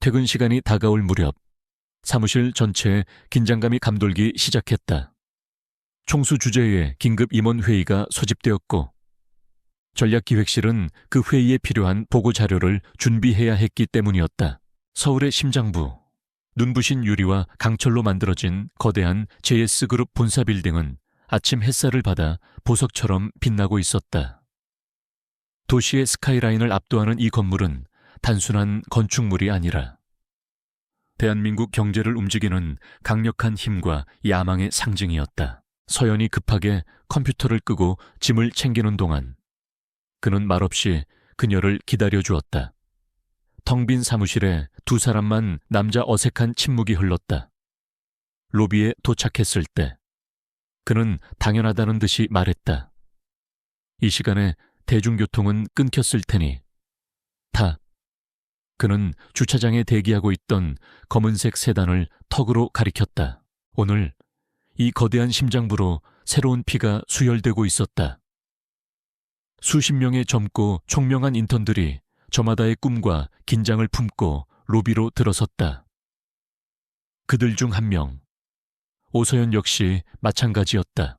퇴근 시간이 다가올 무렵 사무실 전체에 긴장감이 감돌기 시작했다. 총수 주재의 긴급 임원회의가 소집되었고 전략기획실은 그 회의에 필요한 보고 자료를 준비해야 했기 때문이었다. 서울의 심장부, 눈부신 유리와 강철로 만들어진 거대한 JS그룹 본사 빌딩은 아침 햇살을 받아 보석처럼 빛나고 있었다. 도시의 스카이라인을 압도하는 이 건물은 단순한 건축물이 아니라 대한민국 경제를 움직이는 강력한 힘과 야망의 상징이었다. 서연이 급하게 컴퓨터를 끄고 짐을 챙기는 동안 그는 말없이 그녀를 기다려주었다. 텅 빈 사무실에 두 사람만 남자 어색한 침묵이 흘렀다. 로비에 도착했을 때 그는 당연하다는 듯이 말했다. 이 시간에 대중교통은 끊겼을 테니 타. 그는 주차장에 대기하고 있던 검은색 세단을 턱으로 가리켰다. 오늘 이 거대한 심장부로 새로운 피가 수혈되고 있었다. 수십 명의 젊고 총명한 인턴들이 저마다의 꿈과 긴장을 품고 로비로 들어섰다. 그들 중 한 명, 오서연 역시 마찬가지였다.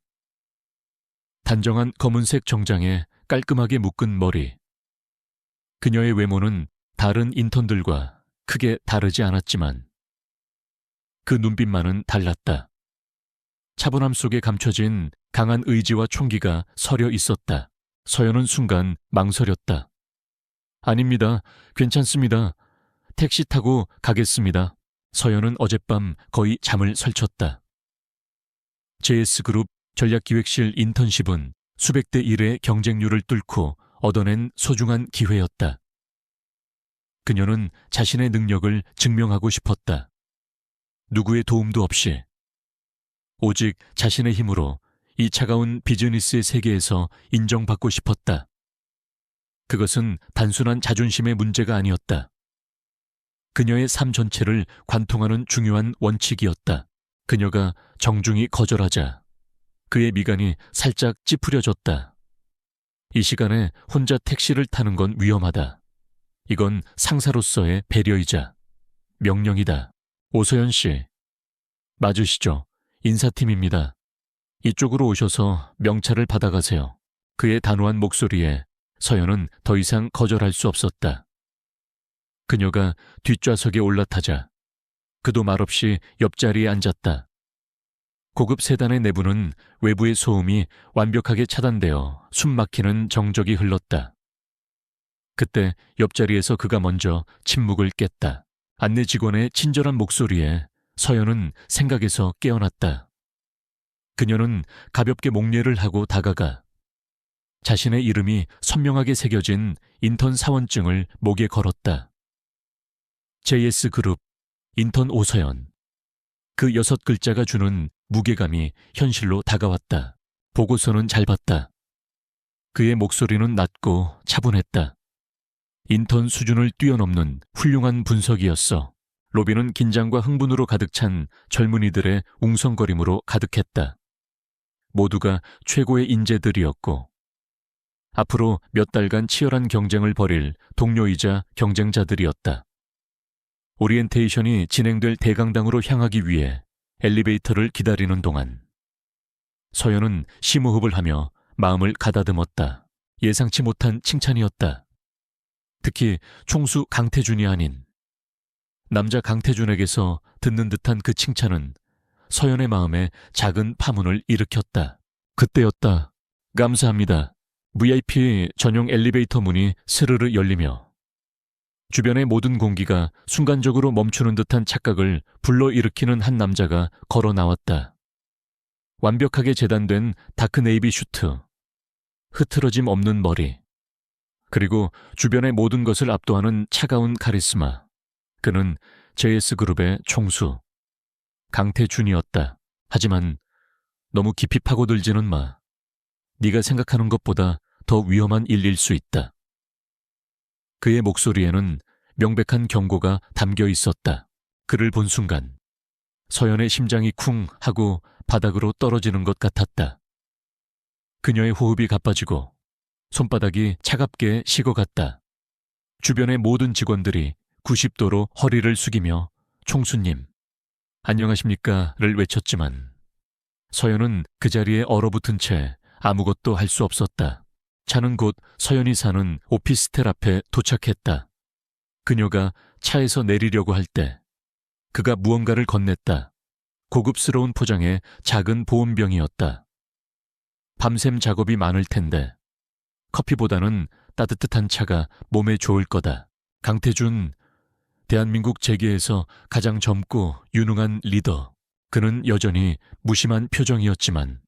단정한 검은색 정장에 깔끔하게 묶은 머리. 그녀의 외모는 다른 인턴들과 크게 다르지 않았지만 그 눈빛만은 달랐다. 차분함 속에 감춰진 강한 의지와 총기가 서려 있었다. 서연은 순간 망설였다. 아닙니다. 괜찮습니다. 택시 타고 가겠습니다. 서연은 어젯밤 거의 잠을 설쳤다. JS그룹 전략기획실 인턴십은 수백 대 1의 경쟁률을 뚫고 얻어낸 소중한 기회였다. 그녀는 자신의 능력을 증명하고 싶었다. 누구의 도움도 없이 오직 자신의 힘으로 이 차가운 비즈니스의 세계에서 인정받고 싶었다. 그것은 단순한 자존심의 문제가 아니었다. 그녀의 삶 전체를 관통하는 중요한 원칙이었다. 그녀가 정중히 거절하자 그의 미간이 살짝 찌푸려졌다. 이 시간에 혼자 택시를 타는 건 위험하다. 이건 상사로서의 배려이자 명령이다. 오서연 씨, 맞으시죠? 인사팀입니다. 이쪽으로 오셔서 명찰을 받아가세요. 그의 단호한 목소리에 서연은 더 이상 거절할 수 없었다. 그녀가 뒷좌석에 올라타자 그도 말없이 옆자리에 앉았다. 고급 세단의 내부는 외부의 소음이 완벽하게 차단되어 숨막히는 정적이 흘렀다. 그때 옆자리에서 그가 먼저 침묵을 깼다. 안내 직원의 친절한 목소리에 서연은 생각에서 깨어났다. 그녀는 가볍게 목례를 하고 다가가 자신의 이름이 선명하게 새겨진 인턴 사원증을 목에 걸었다. JS그룹 인턴 오서연. 그 6글자가 주는 무게감이 현실로 다가왔다. 보고서는 잘 봤다. 그의 목소리는 낮고 차분했다. 인턴 수준을 뛰어넘는 훌륭한 분석이었어. 로비는 긴장과 흥분으로 가득 찬 젊은이들의 웅성거림으로 가득했다. 모두가 최고의 인재들이었고 앞으로 몇 달간 치열한 경쟁을 벌일 동료이자 경쟁자들이었다. 오리엔테이션이 진행될 대강당으로 향하기 위해 엘리베이터를 기다리는 동안 서연은 심호흡을 하며 마음을 가다듬었다. 예상치 못한 칭찬이었다. 특히 총수 강태준이 아닌 남자 강태준에게서 듣는 듯한 그 칭찬은 서연의 마음에 작은 파문을 일으켰다. 그때였다. 감사합니다. VIP 전용 엘리베이터 문이 스르르 열리며 주변의 모든 공기가 순간적으로 멈추는 듯한 착각을 불러일으키는 한 남자가 걸어 나왔다. 완벽하게 재단된 다크네이비 슈트, 흐트러짐 없는 머리, 그리고 주변의 모든 것을 압도하는 차가운 카리스마. 그는 JS그룹의 총수, 강태준이었다. 하지만 너무 깊이 파고들지는 마. 네가 생각하는 것보다 더 위험한 일일 수 있다. 그의 목소리에는 명백한 경고가 담겨 있었다. 그를 본 순간 서연의 심장이 쿵 하고 바닥으로 떨어지는 것 같았다. 그녀의 호흡이 가빠지고 손바닥이 차갑게 식어갔다. 주변의 모든 직원들이 90도로 허리를 숙이며 총수님, 안녕하십니까를 외쳤지만 서연은 그 자리에 얼어붙은 채 아무것도 할 수 없었다. 차는 곧 서연이 사는 오피스텔 앞에 도착했다. 그녀가 차에서 내리려고 할 때 그가 무언가를 건넸다. 고급스러운 포장의 작은 보온병이었다. 밤샘 작업이 많을 텐데 커피보다는 따뜻한 차가 몸에 좋을 거다. 강태준, 대한민국 재계에서 가장 젊고 유능한 리더. 그는 여전히 무심한 표정이었지만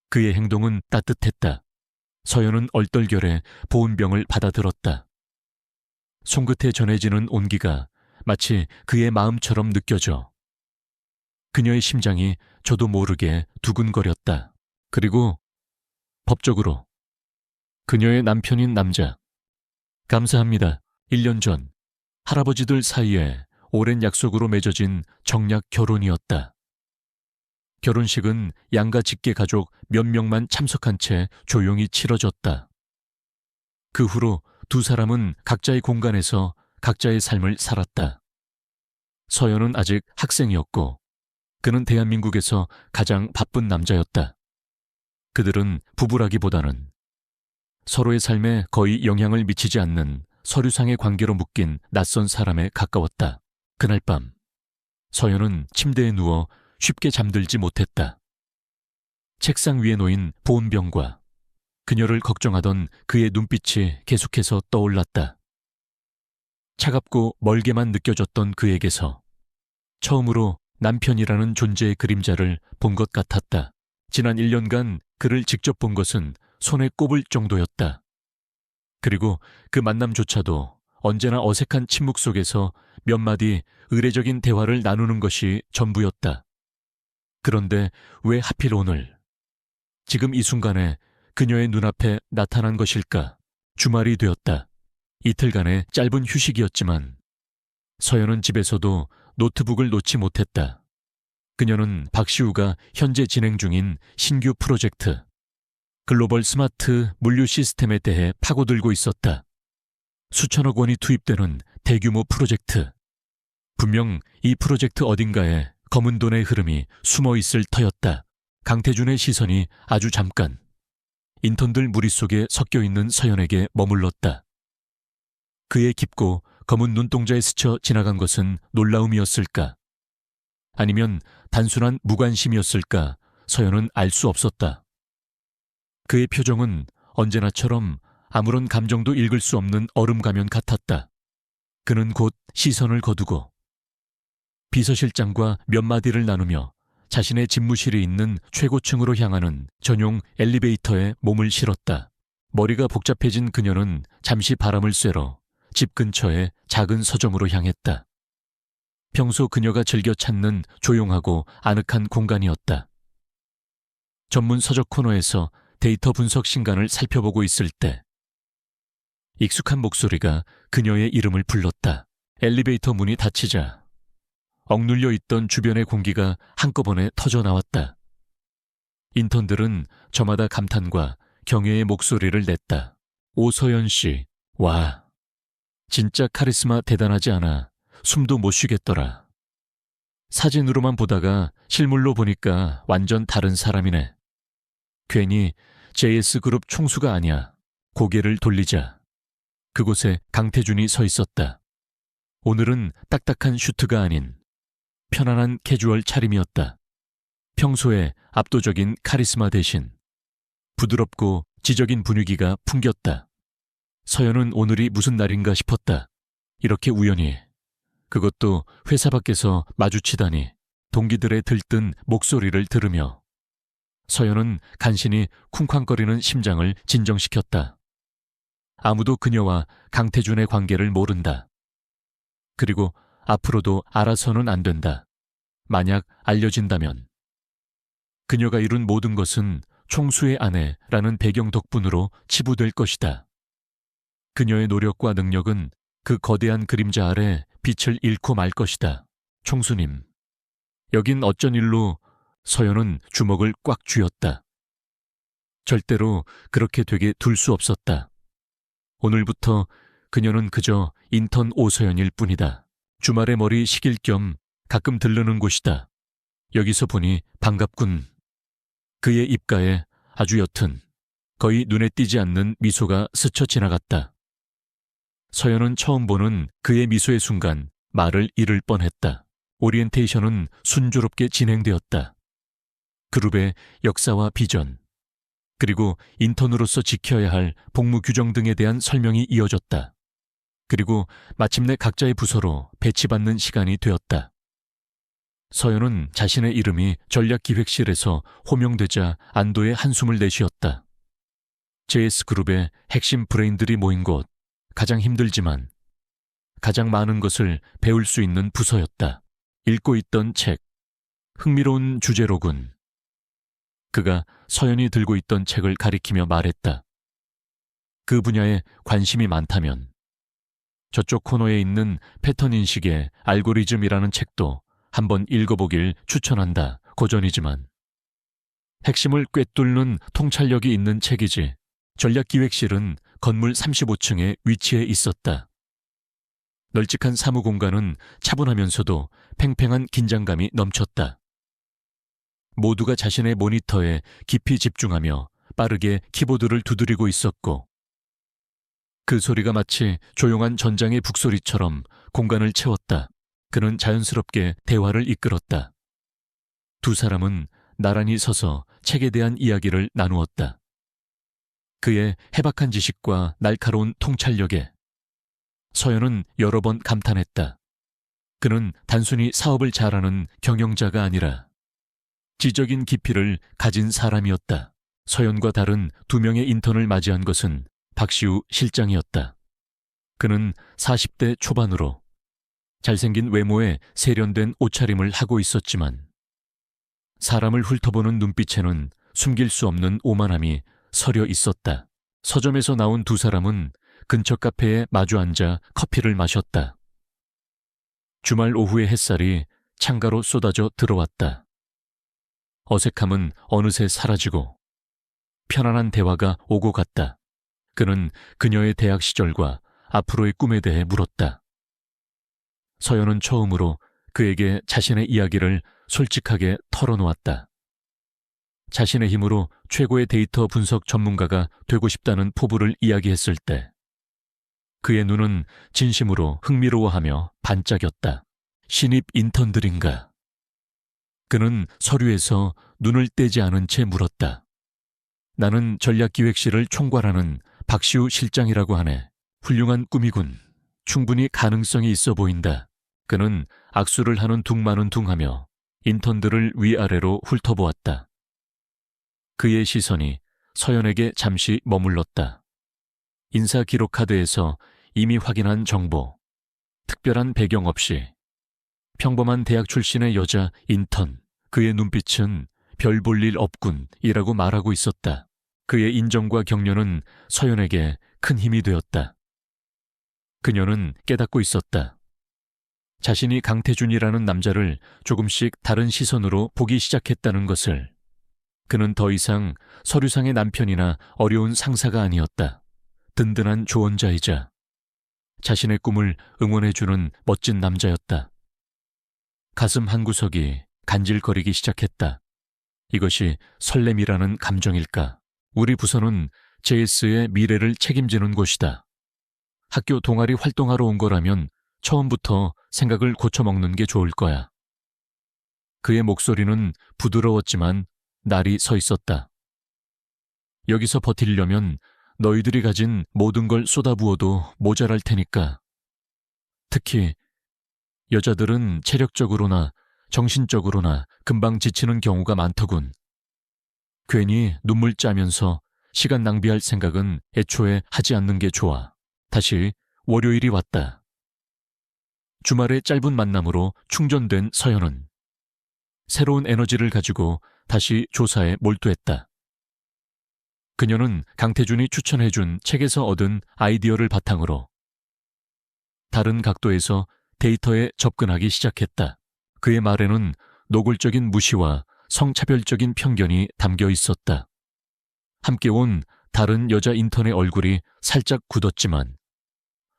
그의 행동은 따뜻했다. 서연은 얼떨결에 보온병을 받아들었다. 손끝에 전해지는 온기가 마치 그의 마음처럼 느껴져 그녀의 심장이 저도 모르게 두근거렸다. 그리고 법적으로 그녀의 남편인 남자. 감사합니다. 1년 전 할아버지들 사이에 오랜 약속으로 맺어진 정략 결혼이었다. 결혼식은 양가 직계 가족 몇 명만 참석한 채 조용히 치러졌다. 그 후로 두 사람은 각자의 공간에서 각자의 삶을 살았다. 서연은 아직 학생이었고 그는 대한민국에서 가장 바쁜 남자였다. 그들은 부부라기보다는 서로의 삶에 거의 영향을 미치지 않는 서류상의 관계로 묶인 낯선 사람에 가까웠다. 그날 밤 서연은 침대에 누워 쉽게 잠들지 못했다. 책상 위에 놓인 보온병과 그녀를 걱정하던 그의 눈빛이 계속해서 떠올랐다. 차갑고 멀게만 느껴졌던 그에게서 처음으로 남편이라는 존재의 그림자를 본 것 같았다. 지난 1년간 그를 직접 본 것은 손에 꼽을 정도였다. 그리고 그 만남조차도 언제나 어색한 침묵 속에서 몇 마디 의례적인 대화를 나누는 것이 전부였다. 그런데 왜 하필 오늘, 지금 이 순간에 그녀의 눈앞에 나타난 것일까? 주말이 되었다. 이틀간의 짧은 휴식이었지만 서연은 집에서도 노트북을 놓지 못했다. 그녀는 박시우가 현재 진행 중인 신규 프로젝트, 글로벌 스마트 물류 시스템에 대해 파고들고 있었다. 수천억 원이 투입되는 대규모 프로젝트. 분명 이 프로젝트 어딘가에 검은 돈의 흐름이 숨어 있을 터였다. 강태준의 시선이 아주 잠깐 인턴들 무리 속에 섞여 있는 서연에게 머물렀다. 그의 깊고 검은 눈동자에 스쳐 지나간 것은 놀라움이었을까? 아니면 단순한 무관심이었을까? 서연은 알 수 없었다. 그의 표정은 언제나처럼 아무런 감정도 읽을 수 없는 얼음 가면 같았다. 그는 곧 시선을 거두고 비서실장과 몇 마디를 나누며 자신의 집무실이 있는 최고층으로 향하는 전용 엘리베이터에 몸을 실었다. 머리가 복잡해진 그녀는 잠시 바람을 쐬러 집 근처의 작은 서점으로 향했다. 평소 그녀가 즐겨 찾는 조용하고 아늑한 공간이었다. 전문 서적 코너에서 데이터 분석 신간을 살펴보고 있을 때 익숙한 목소리가 그녀의 이름을 불렀다. 엘리베이터 문이 닫히자 억눌려 있던 주변의 공기가 한꺼번에 터져 나왔다. 인턴들은 저마다 감탄과 경애의 목소리를 냈다. 오서연 씨, 와, 진짜 카리스마 대단하지 않아. 숨도 못 쉬겠더라. 사진으로만 보다가 실물로 보니까 완전 다른 사람이네. 괜히 JS그룹 총수가 아니야. 고개를 돌리자 그곳에 강태준이 서 있었다. 오늘은 딱딱한 슈트가 아닌 편안한 캐주얼 차림이었다. 평소에 압도적인 카리스마 대신 부드럽고 지적인 분위기가 풍겼다. 서연은 오늘이 무슨 날인가 싶었다. 이렇게 우연히, 그것도 회사 밖에서 마주치다니. 동기들의 들뜬 목소리를 들으며 서연은 간신히 쿵쾅거리는 심장을 진정시켰다. 아무도 그녀와 강태준의 관계를 모른다. 그리고 앞으로도 알아서는 안 된다. 만약 알려진다면 그녀가 이룬 모든 것은 총수의 아내라는 배경 덕분으로 치부될 것이다. 그녀의 노력과 능력은 그 거대한 그림자 아래 빛을 잃고 말 것이다. 총수님, 여긴 어쩐 일로? 서연은 주먹을 꽉 쥐었다. 절대로 그렇게 되게 둘 수 없었다. 오늘부터 그녀는 그저 인턴 오서연일 뿐이다. 주말에 머리 식일 겸 가끔 들르는 곳이다. 여기서 보니 반갑군. 그의 입가에 아주 옅은, 거의 눈에 띄지 않는 미소가 스쳐 지나갔다. 서연은 처음 보는 그의 미소의 순간 말을 잃을 뻔했다. 오리엔테이션은 순조롭게 진행되었다. 그룹의 역사와 비전, 그리고 인턴으로서 지켜야 할 복무 규정 등에 대한 설명이 이어졌다. 그리고 마침내 각자의 부서로 배치받는 시간이 되었다. 서연은 자신의 이름이 전략기획실에서 호명되자 안도의 한숨을 내쉬었다. JS그룹의 핵심 브레인들이 모인 곳, 가장 힘들지만 가장 많은 것을 배울 수 있는 부서였다. 읽고 있던 책, 흥미로운 주제로군. 그가 서연이 들고 있던 책을 가리키며 말했다. 그 분야에 관심이 많다면 저쪽 코너에 있는 패턴 인식의 알고리즘이라는 책도 한번 읽어보길 추천한다. 고전이지만 핵심을 꿰뚫는 통찰력이 있는 책이지. 전략기획실은 건물 35층에 위치해 있었다. 널찍한 사무공간은 차분하면서도 팽팽한 긴장감이 넘쳤다. 모두가 자신의 모니터에 깊이 집중하며 빠르게 키보드를 두드리고 있었고, 그 소리가 마치 조용한 전장의 북소리처럼 공간을 채웠다. 그는 자연스럽게 대화를 이끌었다. 두 사람은 나란히 서서 책에 대한 이야기를 나누었다. 그의 해박한 지식과 날카로운 통찰력에 서연은 여러 번 감탄했다. 그는 단순히 사업을 잘하는 경영자가 아니라 지적인 깊이를 가진 사람이었다. 서연과 다른 두 명의 인턴을 맞이한 것은 박시우 실장이었다. 그는 40대 초반으로 잘생긴 외모에 세련된 옷차림을 하고 있었지만 사람을 훑어보는 눈빛에는 숨길 수 없는 오만함이 서려 있었다. 서점에서 나온 두 사람은 근처 카페에 마주 앉아 커피를 마셨다. 주말 오후의 햇살이 창가로 쏟아져 들어왔다. 어색함은 어느새 사라지고 편안한 대화가 오고 갔다. 그는 그녀의 대학 시절과 앞으로의 꿈에 대해 물었다. 서연은 처음으로 그에게 자신의 이야기를 솔직하게 털어놓았다. 자신의 힘으로 최고의 데이터 분석 전문가가 되고 싶다는 포부를 이야기했을 때 그의 눈은 진심으로 흥미로워하며 반짝였다. 신입 인턴들인가? 그는 서류에서 눈을 떼지 않은 채 물었다. 나는 전략기획실을 총괄하는 박시우 실장이라고 하네. 훌륭한 꿈이군. 충분히 가능성이 있어 보인다. 그는 악수를 하는 둥마는 둥하며 인턴들을 위아래로 훑어보았다. 그의 시선이 서연에게 잠시 머물렀다. 인사 기록 카드에서 이미 확인한 정보, 특별한 배경 없이 평범한 대학 출신의 여자 인턴, 그의 눈빛은 별 볼 일 없군이라고 말하고 있었다. 그의 인정과 격려는 서연에게 큰 힘이 되었다. 그녀는 깨닫고 있었다. 자신이 강태준이라는 남자를 조금씩 다른 시선으로 보기 시작했다는 것을. 그는 더 이상 서류상의 남편이나 어려운 상사가 아니었다. 든든한 조언자이자 자신의 꿈을 응원해주는 멋진 남자였다. 가슴 한구석이 간질거리기 시작했다. 이것이 설렘이라는 감정일까? 우리 부서는 JS의 미래를 책임지는 곳이다. 학교 동아리 활동하러 온 거라면 처음부터 생각을 고쳐먹는 게 좋을 거야. 그의 목소리는 부드러웠지만 날이 서 있었다. 여기서 버티려면 너희들이 가진 모든 걸 쏟아부어도 모자랄 테니까. 특히 여자들은 체력적으로나 정신적으로나 금방 지치는 경우가 많더군. 괜히 눈물 짜면서 시간 낭비할 생각은 애초에 하지 않는 게 좋아. 다시 월요일이 왔다. 주말의 짧은 만남으로 충전된 서연은 새로운 에너지를 가지고 다시 조사에 몰두했다. 그녀는 강태준이 추천해준 책에서 얻은 아이디어를 바탕으로 다른 각도에서 데이터에 접근하기 시작했다. 그의 말에는 노골적인 무시와 성차별적인 편견이 담겨 있었다. 함께 온 다른 여자 인턴의 얼굴이 살짝 굳었지만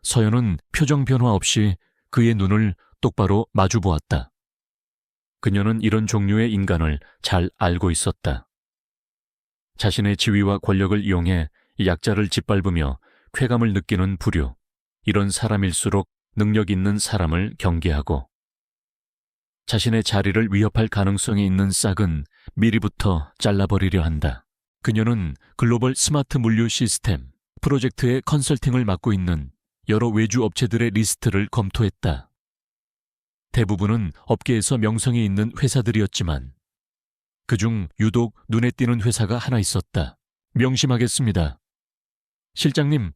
서연은 표정 변화 없이 그의 눈을 똑바로 마주 보았다. 그녀는 이런 종류의 인간을 잘 알고 있었다. 자신의 지위와 권력을 이용해 약자를 짓밟으며 쾌감을 느끼는 부류, 이런 사람일수록 능력 있는 사람을 경계하고 자신의 자리를 위협할 가능성이 있는 싹은 미리부터 잘라버리려 한다. 그녀는 글로벌 스마트 물류 시스템 프로젝트의 컨설팅을 맡고 있는 여러 외주 업체들의 리스트를 검토했다. 대부분은 업계에서 명성이 있는 회사들이었지만 그중 유독 눈에 띄는 회사가 하나 있었다. 명심하겠습니다. 실장님,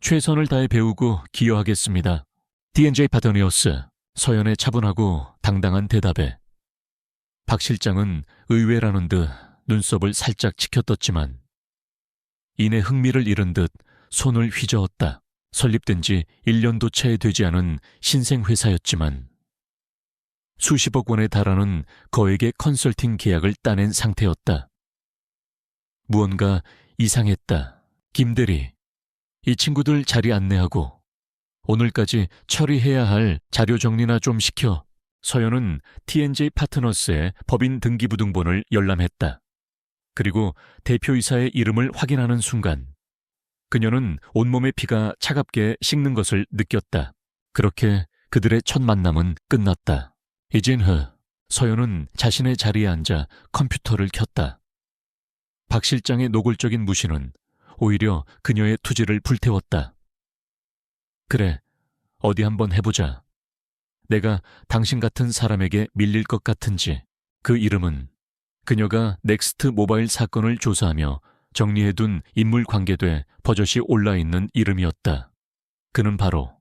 최선을 다해 배우고 기여하겠습니다. D&J 파트너스. 서연의 차분하고 당당한 대답에 박 실장은 의외라는 듯 눈썹을 살짝 치켜떴지만 이내 흥미를 잃은 듯 손을 휘저었다. 설립된 지 1년도 채 되지 않은 신생회사였지만 수십억 원에 달하는 거액의 컨설팅 계약을 따낸 상태였다. 무언가 이상했다. 김대리, 이 친구들 자리 안내하고 오늘까지 처리해야 할 자료 정리나 좀 시켜. 서연은 T&J 파트너스의 법인 등기부등본을 열람했다. 그리고 대표이사의 이름을 확인하는 순간 그녀는 온몸의 피가 차갑게 식는 것을 느꼈다. 그렇게 그들의 첫 만남은 끝났다. 이진흐, 서연은 자신의 자리에 앉아 컴퓨터를 켰다. 박 실장의 노골적인 무시는 오히려 그녀의 투지를 불태웠다. 그래, 어디 한번 해보자. 내가 당신 같은 사람에게 밀릴 것 같은지. 그 이름은 그녀가 넥스트 모바일 사건을 조사하며 정리해둔 인물 관계돼 버젓이 올라있는 이름이었다. 그는 바로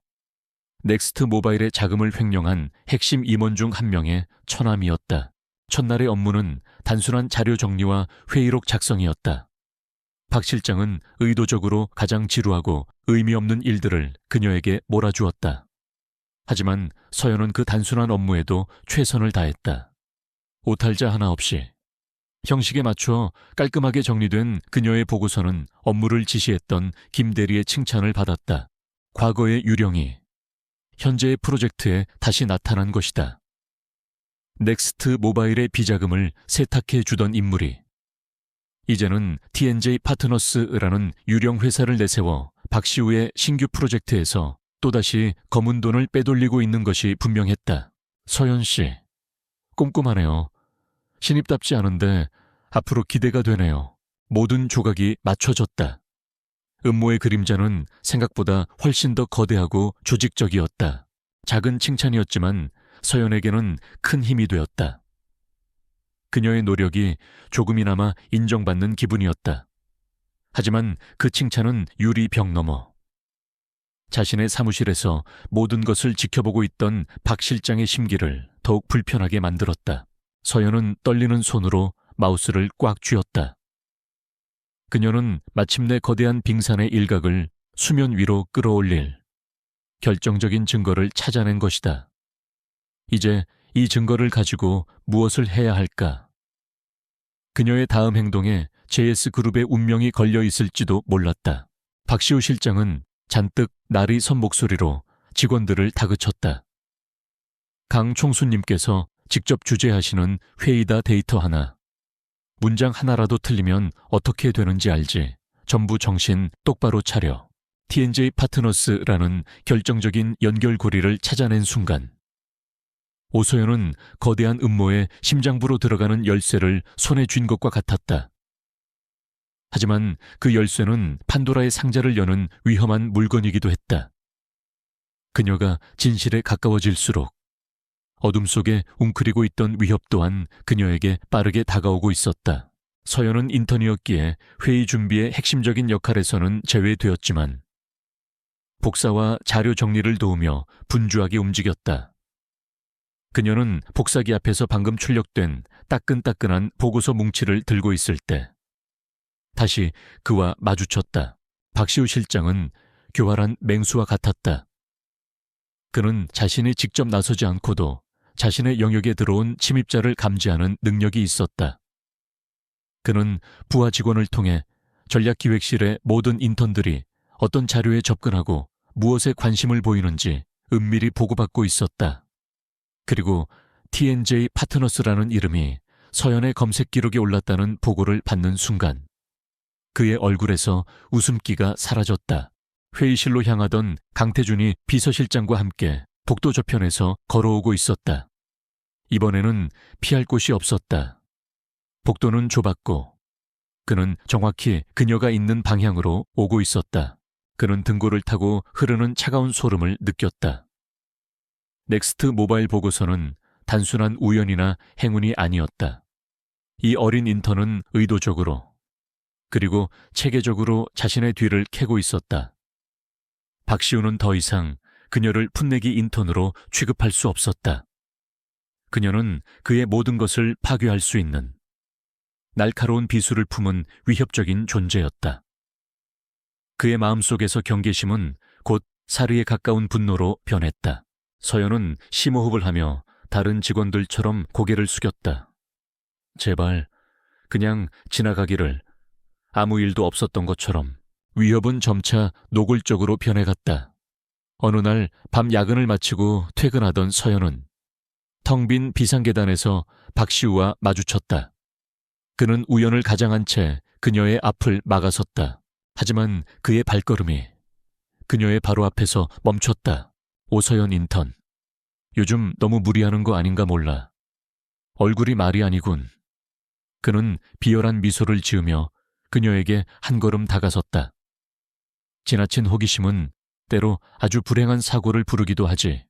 넥스트 모바일의 자금을 횡령한 핵심 임원 중 한 명의 처남이었다. 첫날의 업무는 단순한 자료 정리와 회의록 작성이었다. 박 실장은 의도적으로 가장 지루하고 의미 없는 일들을 그녀에게 몰아주었다. 하지만 서연은 그 단순한 업무에도 최선을 다했다. 오탈자 하나 없이 형식에 맞춰 깔끔하게 정리된 그녀의 보고서는 업무를 지시했던 김 대리의 칭찬을 받았다. 과거의 유령이 현재의 프로젝트에 다시 나타난 것이다. 넥스트 모바일의 비자금을 세탁해 주던 인물이 이제는 T&J 파트너스라는 유령 회사를 내세워 박시우의 신규 프로젝트에서 또다시 검은 돈을 빼돌리고 있는 것이 분명했다. 서연 씨, 꼼꼼하네요. 신입답지 않은데 앞으로 기대가 되네요. 모든 조각이 맞춰졌다. 음모의 그림자는 생각보다 훨씬 더 거대하고 조직적이었다. 작은 칭찬이었지만 서연에게는 큰 힘이 되었다. 그녀의 노력이 조금이나마 인정받는 기분이었다. 하지만 그 칭찬은 유리벽 너머. 자신의 사무실에서 모든 것을 지켜보고 있던 박 실장의 심기를 더욱 불편하게 만들었다. 서연은 떨리는 손으로 마우스를 꽉 쥐었다. 그녀는 마침내 거대한 빙산의 일각을 수면 위로 끌어올릴 결정적인 증거를 찾아낸 것이다. 이제 이 증거를 가지고 무엇을 해야 할까? 그녀의 다음 행동에 JS그룹의 운명이 걸려 있을지도 몰랐다. 박시우 실장은 잔뜩 날이 선 목소리로 직원들을 다그쳤다. 강 총수님께서 직접 주재하시는 회의다 데이터 하나. 문장 하나라도 틀리면 어떻게 되는지 알지. 전부 정신 똑바로 차려. T&J 파트너스라는 결정적인 연결고리를 찾아낸 순간 오소연은 거대한 음모의 심장부로 들어가는 열쇠를 손에 쥔 것과 같았다. 하지만 그 열쇠는 판도라의 상자를 여는 위험한 물건이기도 했다. 그녀가 진실에 가까워질수록 어둠 속에 웅크리고 있던 위협 또한 그녀에게 빠르게 다가오고 있었다. 서연은 인턴이었기에 회의 준비의 핵심적인 역할에서는 제외되었지만 복사와 자료 정리를 도우며 분주하게 움직였다. 그녀는 복사기 앞에서 방금 출력된 따끈따끈한 보고서 뭉치를 들고 있을 때 다시 그와 마주쳤다. 박시우 실장은 교활한 맹수와 같았다. 그는 자신이 직접 나서지 않고도 자신의 영역에 들어온 침입자를 감지하는 능력이 있었다. 그는 부하 직원을 통해 전략기획실의 모든 인턴들이 어떤 자료에 접근하고 무엇에 관심을 보이는지 은밀히 보고받고 있었다. 그리고 TNJ 파트너스라는 이름이 서연의 검색 기록에 올랐다는 보고를 받는 순간 그의 얼굴에서 웃음기가 사라졌다. 회의실로 향하던 강태준이 비서실장과 함께 복도 저편에서 걸어오고 있었다. 이번에는 피할 곳이 없었다. 복도는 좁았고 그는 정확히 그녀가 있는 방향으로 오고 있었다. 그는 등골을 타고 흐르는 차가운 소름을 느꼈다. 넥스트 모바일 보고서는 단순한 우연이나 행운이 아니었다. 이 어린 인턴은 의도적으로 그리고 체계적으로 자신의 뒤를 캐고 있었다. 박시우는 더 이상 그녀를 풋내기 인턴으로 취급할 수 없었다. 그녀는 그의 모든 것을 파괴할 수 있는 날카로운 비수를 품은 위협적인 존재였다. 그의 마음속에서 경계심은 곧 살의에 가까운 분노로 변했다. 서연은 심호흡을 하며 다른 직원들처럼 고개를 숙였다. 제발 그냥 지나가기를. 아무 일도 없었던 것처럼. 위협은 점차 노골적으로 변해갔다. 어느 날 밤 야근을 마치고 퇴근하던 서연은 텅 빈 비상계단에서 박시우와 마주쳤다. 그는 우연을 가장한 채 그녀의 앞을 막아섰다. 하지만 그의 발걸음이 그녀의 바로 앞에서 멈췄다. 오서연 인턴. 요즘 너무 무리하는 거 아닌가 몰라. 얼굴이 말이 아니군. 그는 비열한 미소를 지으며 그녀에게 한 걸음 다가섰다. 지나친 호기심은 때로 아주 불행한 사고를 부르기도 하지.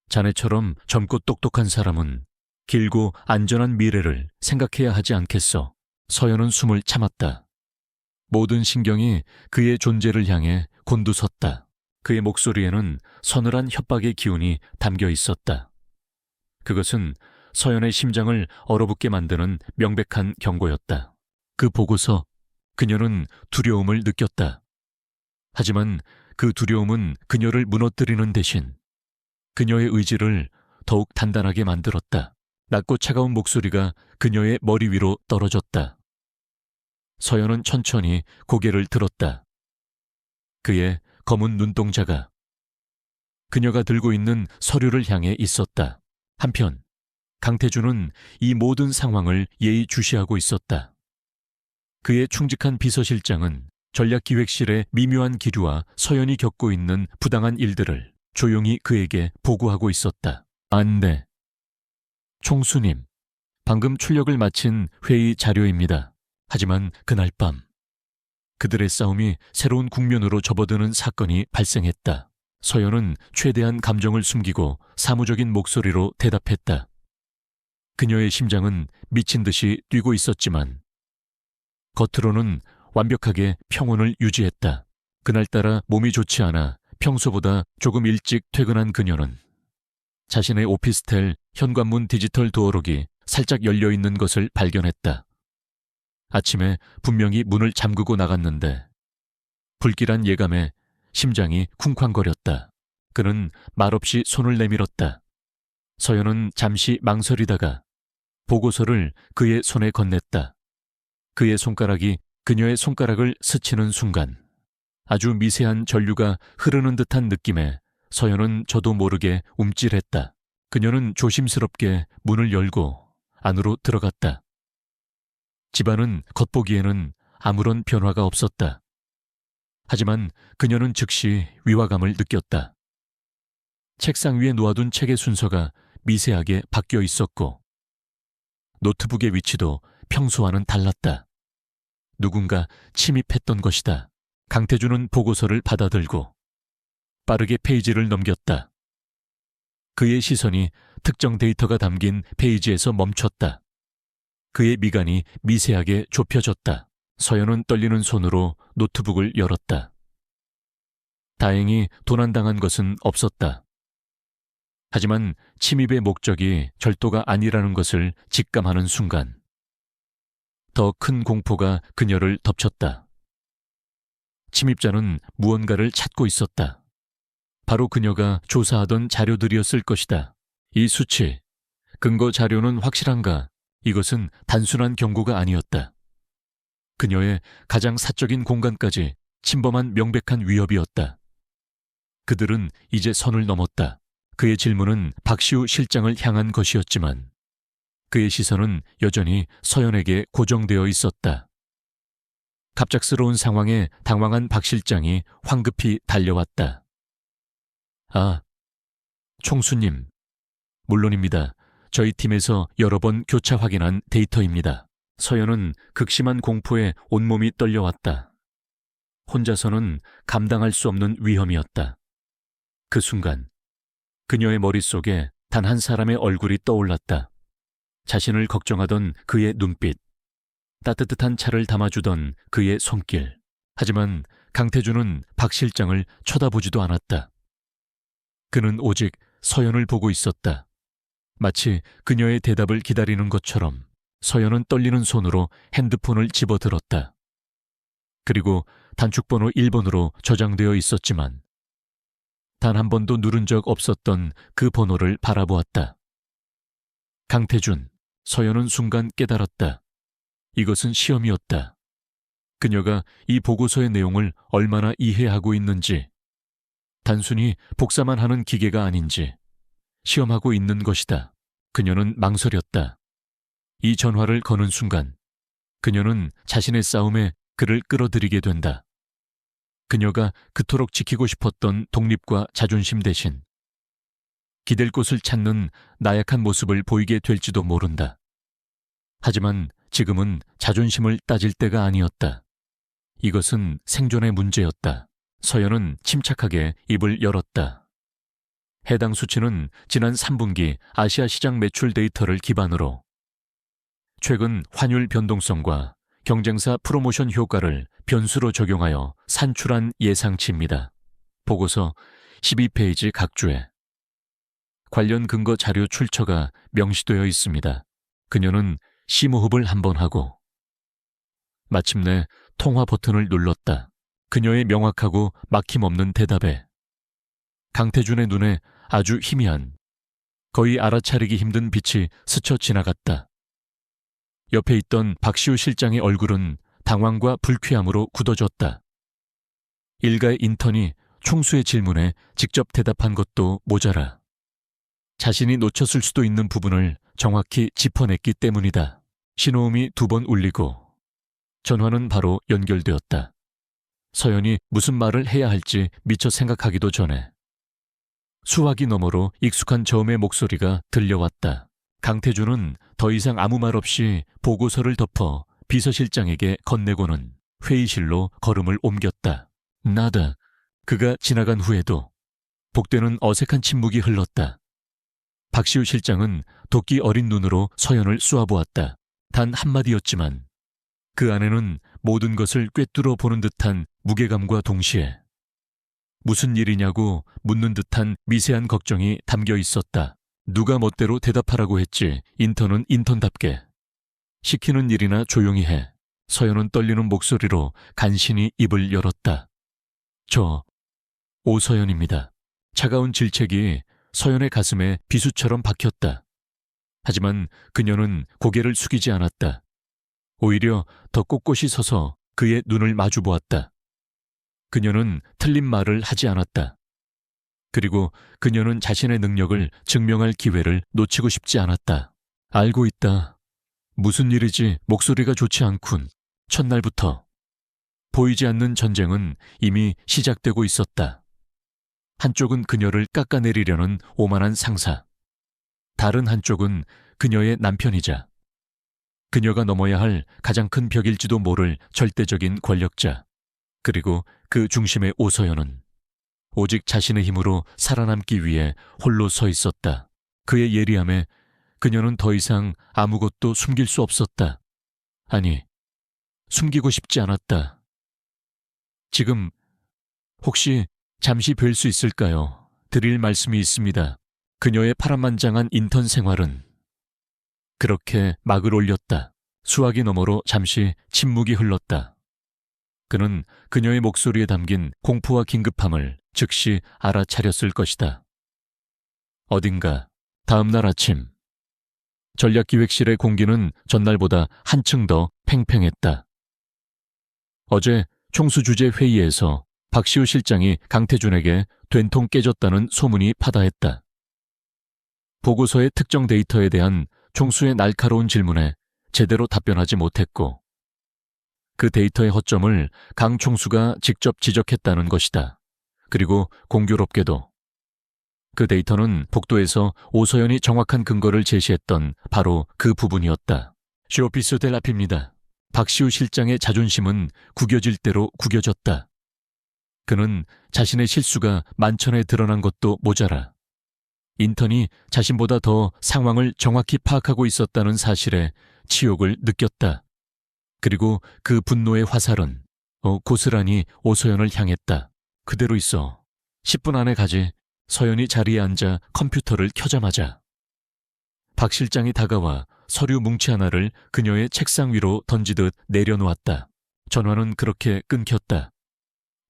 자네처럼 젊고 똑똑한 사람은 길고 안전한 미래를 생각해야 하지 않겠어. 서연은 숨을 참았다. 모든 신경이 그의 존재를 향해 곤두섰다. 그의 목소리에는 서늘한 협박의 기운이 담겨 있었다. 그것은 서연의 심장을 얼어붙게 만드는 명백한 경고였다. 그 보고서 그녀는 두려움을 느꼈다. 하지만 그 두려움은 그녀를 무너뜨리는 대신 그녀의 의지를 더욱 단단하게 만들었다. 낮고 차가운 목소리가 그녀의 머리 위로 떨어졌다. 서연은 천천히 고개를 들었다. 그의 검은 눈동자가 그녀가 들고 있는 서류를 향해 있었다. 한편 강태준은 이 모든 상황을 예의주시하고 있었다. 그의 충직한 비서실장은 전략기획실의 미묘한 기류와 서연이 겪고 있는 부당한 일들을 조용히 그에게 보고하고 있었다. 안내. 총수님, 방금 출력을 마친 회의 자료입니다. 하지만 그날 밤 그들의 싸움이 새로운 국면으로 접어드는 사건이 발생했다. 서연은 최대한 감정을 숨기고 사무적인 목소리로 대답했다. 그녀의 심장은 미친 듯이 뛰고 있었지만 겉으로는 완벽하게 평온을 유지했다. 그날따라 몸이 좋지 않아 평소보다 조금 일찍 퇴근한 그녀는 자신의 오피스텔 현관문 디지털 도어록이 살짝 열려있는 것을 발견했다. 아침에 분명히 문을 잠그고 나갔는데 불길한 예감에 심장이 쿵쾅거렸다. 그는 말없이 손을 내밀었다. 서연은 잠시 망설이다가 보고서를 그의 손에 건넸다. 그의 손가락이 그녀의 손가락을 스치는 순간 아주 미세한 전류가 흐르는 듯한 느낌에 서연은 저도 모르게 움찔했다. 그녀는 조심스럽게 문을 열고 안으로 들어갔다. 집안은 겉보기에는 아무런 변화가 없었다. 하지만 그녀는 즉시 위화감을 느꼈다. 책상 위에 놓아둔 책의 순서가 미세하게 바뀌어 있었고 노트북의 위치도 평소와는 달랐다. 누군가 침입했던 것이다. 강태준은 보고서를 받아들고 빠르게 페이지를 넘겼다. 그의 시선이 특정 데이터가 담긴 페이지에서 멈췄다. 그의 미간이 미세하게 좁혀졌다. 서연은 떨리는 손으로 노트북을 열었다. 다행히 도난당한 것은 없었다. 하지만 침입의 목적이 절도가 아니라는 것을 직감하는 순간 더 큰 공포가 그녀를 덮쳤다. 침입자는 무언가를 찾고 있었다. 바로 그녀가 조사하던 자료들이었을 것이다. 이 수치, 근거 자료는 확실한가? 이것은 단순한 경고가 아니었다. 그녀의 가장 사적인 공간까지 침범한 명백한 위협이었다. 그들은 이제 선을 넘었다. 그의 질문은 박시우 실장을 향한 것이었지만 그의 시선은 여전히 서연에게 고정되어 있었다. 갑작스러운 상황에 당황한 박 실장이 황급히 달려왔다. 아, 총수님. 물론입니다. 저희 팀에서 여러 번 교차 확인한 데이터입니다. 서연은 극심한 공포에 온몸이 떨려왔다. 혼자서는 감당할 수 없는 위험이었다. 그 순간 그녀의 머릿속에 단 한 사람의 얼굴이 떠올랐다. 자신을 걱정하던 그의 눈빛, 따뜻한 차를 담아주던 그의 손길. 하지만 강태준은 박 실장을 쳐다보지도 않았다. 그는 오직 서연을 보고 있었다. 마치 그녀의 대답을 기다리는 것처럼 서연은 떨리는 손으로 핸드폰을 집어들었다. 그리고 단축번호 1번으로 저장되어 있었지만 단 한 번도 누른 적 없었던 그 번호를 바라보았다. 강태준, 서연은 순간 깨달았다. 이것은 시험이었다. 그녀가 이 보고서의 내용을 얼마나 이해하고 있는지, 단순히 복사만 하는 기계가 아닌지 시험하고 있는 것이다. 그녀는 망설였다. 이 전화를 거는 순간 그녀는 자신의 싸움에 그를 끌어들이게 된다. 그녀가 그토록 지키고 싶었던 독립과 자존심 대신 기댈 곳을 찾는 나약한 모습을 보이게 될지도 모른다. 하지만 지금은 자존심을 따질 때가 아니었다. 이것은 생존의 문제였다. 서연은 침착하게 입을 열었다. 해당 수치는 지난 3분기 아시아 시장 매출 데이터를 기반으로 최근 환율 변동성과 경쟁사 프로모션 효과를 변수로 적용하여 산출한 예상치입니다. 보고서 12페이지 각주에 관련 근거 자료 출처가 명시되어 있습니다. 그녀는 심호흡을 한번 하고 마침내 통화 버튼을 눌렀다. 그녀의 명확하고 막힘없는 대답에 강태준의 눈에 아주 희미한, 거의 알아차리기 힘든 빛이 스쳐 지나갔다. 옆에 있던 박시우 실장의 얼굴은 당황과 불쾌함으로 굳어졌다. 일가의 인턴이 총수의 질문에 직접 대답한 것도 모자라 자신이 놓쳤을 수도 있는 부분을 정확히 짚어냈기 때문이다. 신호음이 2번 울리고 전화는 바로 연결되었다. 서연이 무슨 말을 해야 할지 미처 생각하기도 전에 수화기 너머로 익숙한 저음의 목소리가 들려왔다. 강태준은 더 이상 아무 말 없이 보고서를 덮어 비서실장에게 건네고는 회의실로 걸음을 옮겼다. 나다. 그가 지나간 후에도 복되는 어색한 침묵이 흘렀다. 박시우 실장은 도끼 어린 눈으로 서연을 쏘아보았다. 단 한마디였지만 그 안에는 모든 것을 꿰뚫어 보는 듯한 무게감과 동시에 무슨 일이냐고 묻는 듯한 미세한 걱정이 담겨 있었다. 누가 멋대로 대답하라고 했지. 인턴은 인턴답게. 시키는 일이나 조용히 해. 서연은 떨리는 목소리로 간신히 입을 열었다. 저 오서연입니다. 차가운 질책이 서연의 가슴에 비수처럼 박혔다. 하지만 그녀는 고개를 숙이지 않았다. 오히려 더 꼿꼿이 서서 그의 눈을 마주 보았다. 그녀는 틀린 말을 하지 않았다. 그리고 그녀는 자신의 능력을 증명할 기회를 놓치고 싶지 않았다. 알고 있다. 무슨 일이지 목소리가 좋지 않군. 첫날부터 보이지 않는 전쟁은 이미 시작되고 있었다. 한쪽은 그녀를 깎아내리려는 오만한 상사. 다른 한쪽은 그녀의 남편이자 그녀가 넘어야 할 가장 큰 벽일지도 모를 절대적인 권력자. 그리고 그 중심의 오서연은 오직 자신의 힘으로 살아남기 위해 홀로 서 있었다. 그의 예리함에 그녀는 더 이상 아무것도 숨길 수 없었다. 아니, 숨기고 싶지 않았다. 지금 혹시 잠시 뵐 수 있을까요? 드릴 말씀이 있습니다. 그녀의 파란만장한 인턴 생활은 그렇게 막을 올렸다. 수화기 너머로 잠시 침묵이 흘렀다. 그는 그녀의 목소리에 담긴 공포와 긴급함을 즉시 알아차렸을 것이다. 어딘가 다음 날 아침 전략기획실의 공기는 전날보다 한층 더 팽팽했다. 어제 총수 주재 회의에서 박시우 실장이 강태준에게 된통 깨졌다는 소문이 파다했다. 보고서의 특정 데이터에 대한 총수의 날카로운 질문에 제대로 답변하지 못했고 그 데이터의 허점을 강 총수가 직접 지적했다는 것이다. 그리고 공교롭게도 그 데이터는 복도에서 오서연이 정확한 근거를 제시했던 바로 그 부분이었다. 쇼피스 델라피입니다. 박시우 실장의 자존심은 구겨질 대로 구겨졌다. 그는 자신의 실수가 만천에 드러난 것도 모자라 인턴이 자신보다 더 상황을 정확히 파악하고 있었다는 사실에 치욕을 느꼈다. 그리고 그 분노의 화살은 고스란히 오서연을 향했다. 그대로 있어. 10분 안에 가지. 서연이 자리에 앉아 컴퓨터를 켜자마자 박 실장이 다가와 서류 뭉치 하나를 그녀의 책상 위로 던지듯 내려놓았다. 전화는 그렇게 끊겼다.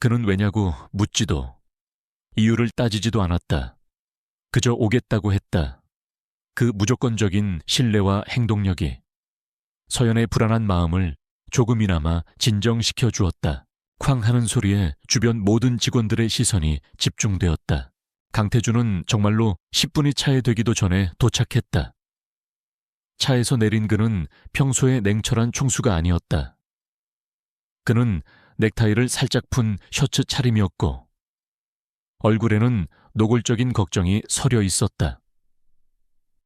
그는 왜냐고 묻지도 이유를 따지지도 않았다. 그저 오겠다고 했다. 그 무조건적인 신뢰와 행동력이 서연의 불안한 마음을 조금이나마 진정시켜 주었다. 쾅 하는 소리에 주변 모든 직원들의 시선이 집중되었다. 강태준은 정말로 10분이 차에 되기도 전에 도착했다. 차에서 내린 그는 평소의 냉철한 총수가 아니었다. 그는 넥타이를 살짝 푼 셔츠 차림이었고 얼굴에는 노골적인 걱정이 서려 있었다.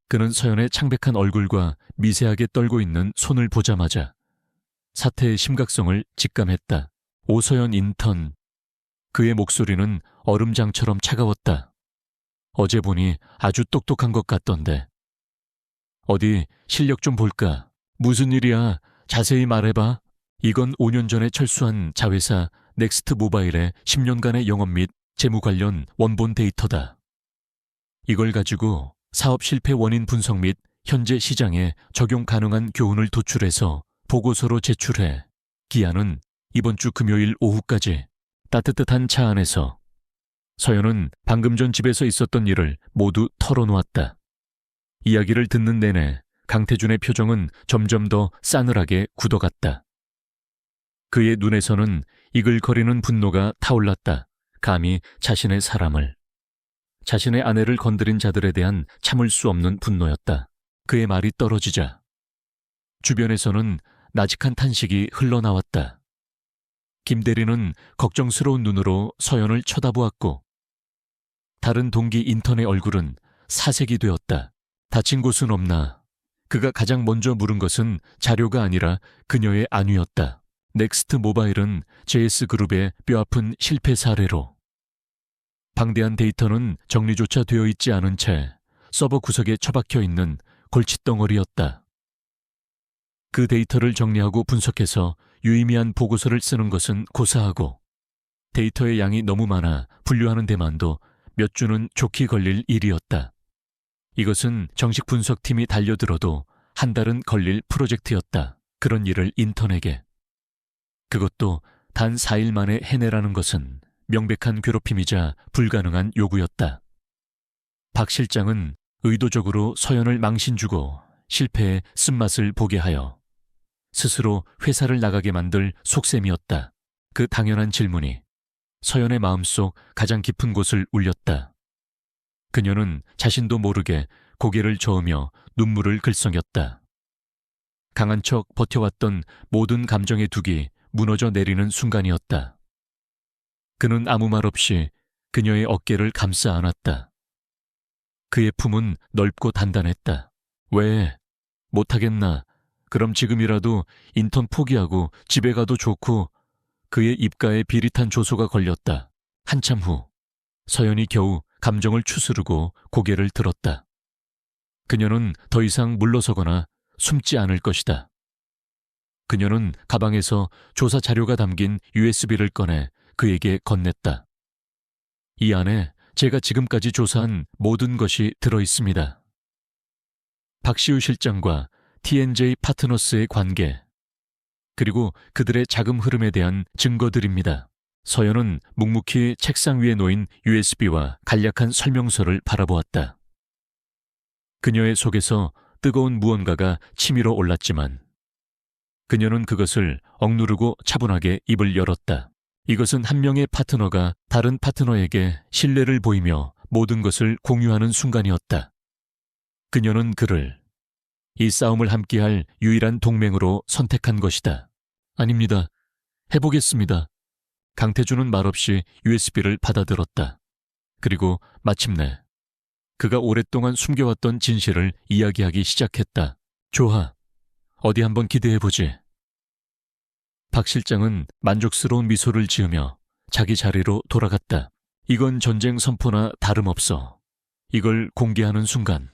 그는 서연의 창백한 얼굴과 미세하게 떨고 있는 손을 보자마자 사태의 심각성을 직감했다. 오서연 인턴. 그의 목소리는 얼음장처럼 차가웠다. 어제 보니 아주 똑똑한 것 같던데. 어디 실력 좀 볼까? 무슨 일이야? 자세히 말해봐. 이건 5년 전에 철수한 자회사 넥스트 모바일의 10년간의 영업 및 재무 관련 원본 데이터다. 이걸 가지고 사업 실패 원인 분석 및 현재 시장에 적용 가능한 교훈을 도출해서 보고서로 제출해. 기한은 이번 주 금요일 오후까지. 따뜻한 차 안에서 서연은 방금 전 집에서 있었던 일을 모두 털어놓았다. 이야기를 듣는 내내 강태준의 표정은 점점 더 싸늘하게 굳어갔다. 그의 눈에서는 이글거리는 분노가 타올랐다. 감히 자신의 사람을, 자신의 아내를 건드린 자들에 대한 참을 수 없는 분노였다. 그의 말이 떨어지자 주변에서는 나직한 탄식이 흘러나왔다. 김 대리는 걱정스러운 눈으로 서연을 쳐다보았고 다른 동기 인턴의 얼굴은 사색이 되었다. 다친 곳은 없나? 그가 가장 먼저 물은 것은 자료가 아니라 그녀의 안위였다. 넥스트 모바일은 JS그룹의 뼈아픈 실패 사례로 방대한 데이터는 정리조차 되어 있지 않은 채 서버 구석에 처박혀 있는 골칫덩어리였다. 그 데이터를 정리하고 분석해서 유의미한 보고서를 쓰는 것은 고사하고 데이터의 양이 너무 많아 분류하는 데만도 몇 주는 좋게 걸릴 일이었다. 이것은 정식 분석팀이 달려들어도 한 달은 걸릴 프로젝트였다. 그런 일을 인턴에게. 그것도 단 4일 만에 해내라는 것은 명백한 괴롭힘이자 불가능한 요구였다. 박 실장은 의도적으로 서연을 망신주고 실패의 쓴맛을 보게 하여 스스로 회사를 나가게 만들 속셈이었다. 그 당연한 질문이 서연의 마음속 가장 깊은 곳을 울렸다. 그녀는 자신도 모르게 고개를 저으며 눈물을 글썽였다. 강한 척 버텨왔던 모든 감정의 둑이 무너져 내리는 순간이었다. 그는 아무 말 없이 그녀의 어깨를 감싸 안았다. 그의 품은 넓고 단단했다. 왜? 못하겠나? 그럼 지금이라도 인턴 포기하고 집에 가도 좋고. 그의 입가에 비릿한 조소가 걸렸다. 한참 후 서연이 겨우 감정을 추스르고 고개를 들었다. 그녀는 더 이상 물러서거나 숨지 않을 것이다. 그녀는 가방에서 조사 자료가 담긴 USB를 꺼내 그에게 건넸다. 이 안에 제가 지금까지 조사한 모든 것이 들어 있습니다. 박시우 실장과 TNJ 파트너스의 관계, 그리고 그들의 자금 흐름에 대한 증거들입니다. 서연은 묵묵히 책상 위에 놓인 USB와 간략한 설명서를 바라보았다. 그녀의 속에서 뜨거운 무언가가 치밀어 올랐지만 그녀는 그것을 억누르고 차분하게 입을 열었다. 이것은 한 명의 파트너가 다른 파트너에게 신뢰를 보이며 모든 것을 공유하는 순간이었다. 그녀는 그를 이 싸움을 함께할 유일한 동맹으로 선택한 것이다. 아닙니다. 해보겠습니다. 강태준은 말없이 USB를 받아들었다. 그리고 마침내 그가 오랫동안 숨겨왔던 진실을 이야기하기 시작했다. 좋아. 어디 한번 기대해보지. 박 실장은 만족스러운 미소를 지으며 자기 자리로 돌아갔다. 이건 전쟁 선포나 다름없어. 이걸 공개하는 순간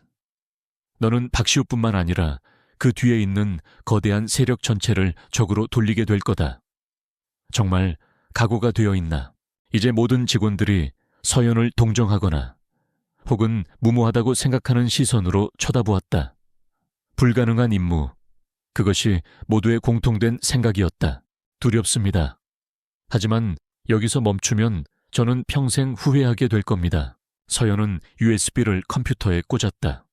너는 박시우뿐만 아니라 그 뒤에 있는 거대한 세력 전체를 적으로 돌리게 될 거다. 정말 각오가 되어 있나? 이제 모든 직원들이 서연을 동정하거나 혹은 무모하다고 생각하는 시선으로 쳐다보았다. 불가능한 임무. 그것이 모두의 공통된 생각이었다. 두렵습니다. 하지만 여기서 멈추면 저는 평생 후회하게 될 겁니다. 서연은 USB를 컴퓨터에 꽂았다.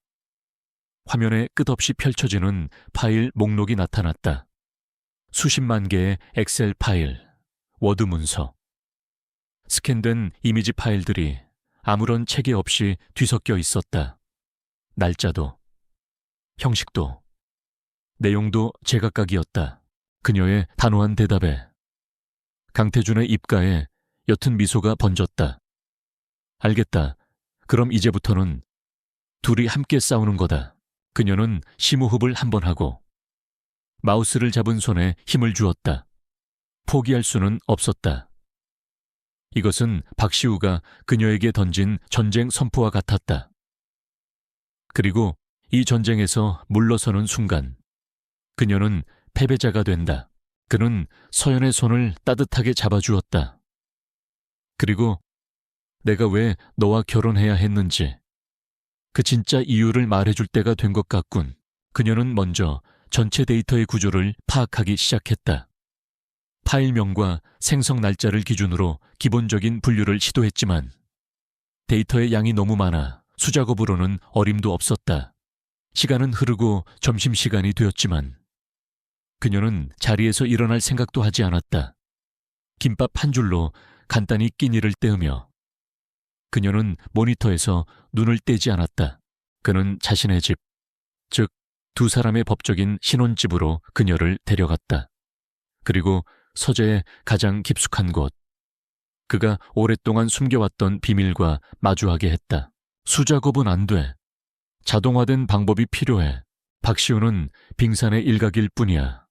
화면에 끝없이 펼쳐지는 파일 목록이 나타났다. 수십만 개의 엑셀 파일, 워드 문서, 스캔된 이미지 파일들이 아무런 체계 없이 뒤섞여 있었다. 날짜도, 형식도, 내용도 제각각이었다. 그녀의 단호한 대답에 강태준의 입가에 옅은 미소가 번졌다. 알겠다. 그럼 이제부터는 둘이 함께 싸우는 거다. 그녀는 심호흡을 한 번 하고 마우스를 잡은 손에 힘을 주었다. 포기할 수는 없었다. 이것은 박시우가 그녀에게 던진 전쟁 선포와 같았다. 그리고 이 전쟁에서 물러서는 순간 그녀는 패배자가 된다. 그는 서연의 손을 따뜻하게 잡아주었다. 그리고 내가 왜 너와 결혼해야 했는지 그 진짜 이유를 말해줄 때가 된 것 같군. 그녀는 먼저 전체 데이터의 구조를 파악하기 시작했다. 파일명과 생성 날짜를 기준으로 기본적인 분류를 시도했지만 데이터의 양이 너무 많아 수작업으로는 어림도 없었다. 시간은 흐르고 점심시간이 되었지만 그녀는 자리에서 일어날 생각도 하지 않았다. 김밥 한 줄로 간단히 끼니를 때우며 그녀는 모니터에서 눈을 떼지 않았다. 그는 자신의 집, 즉 두 사람의 법적인 신혼집으로 그녀를 데려갔다. 그리고 서재의 가장 깊숙한 곳, 그가 오랫동안 숨겨왔던 비밀과 마주하게 했다. 수작업은 안 돼. 자동화된 방법이 필요해. 박시우는 빙산의 일각일 뿐이야.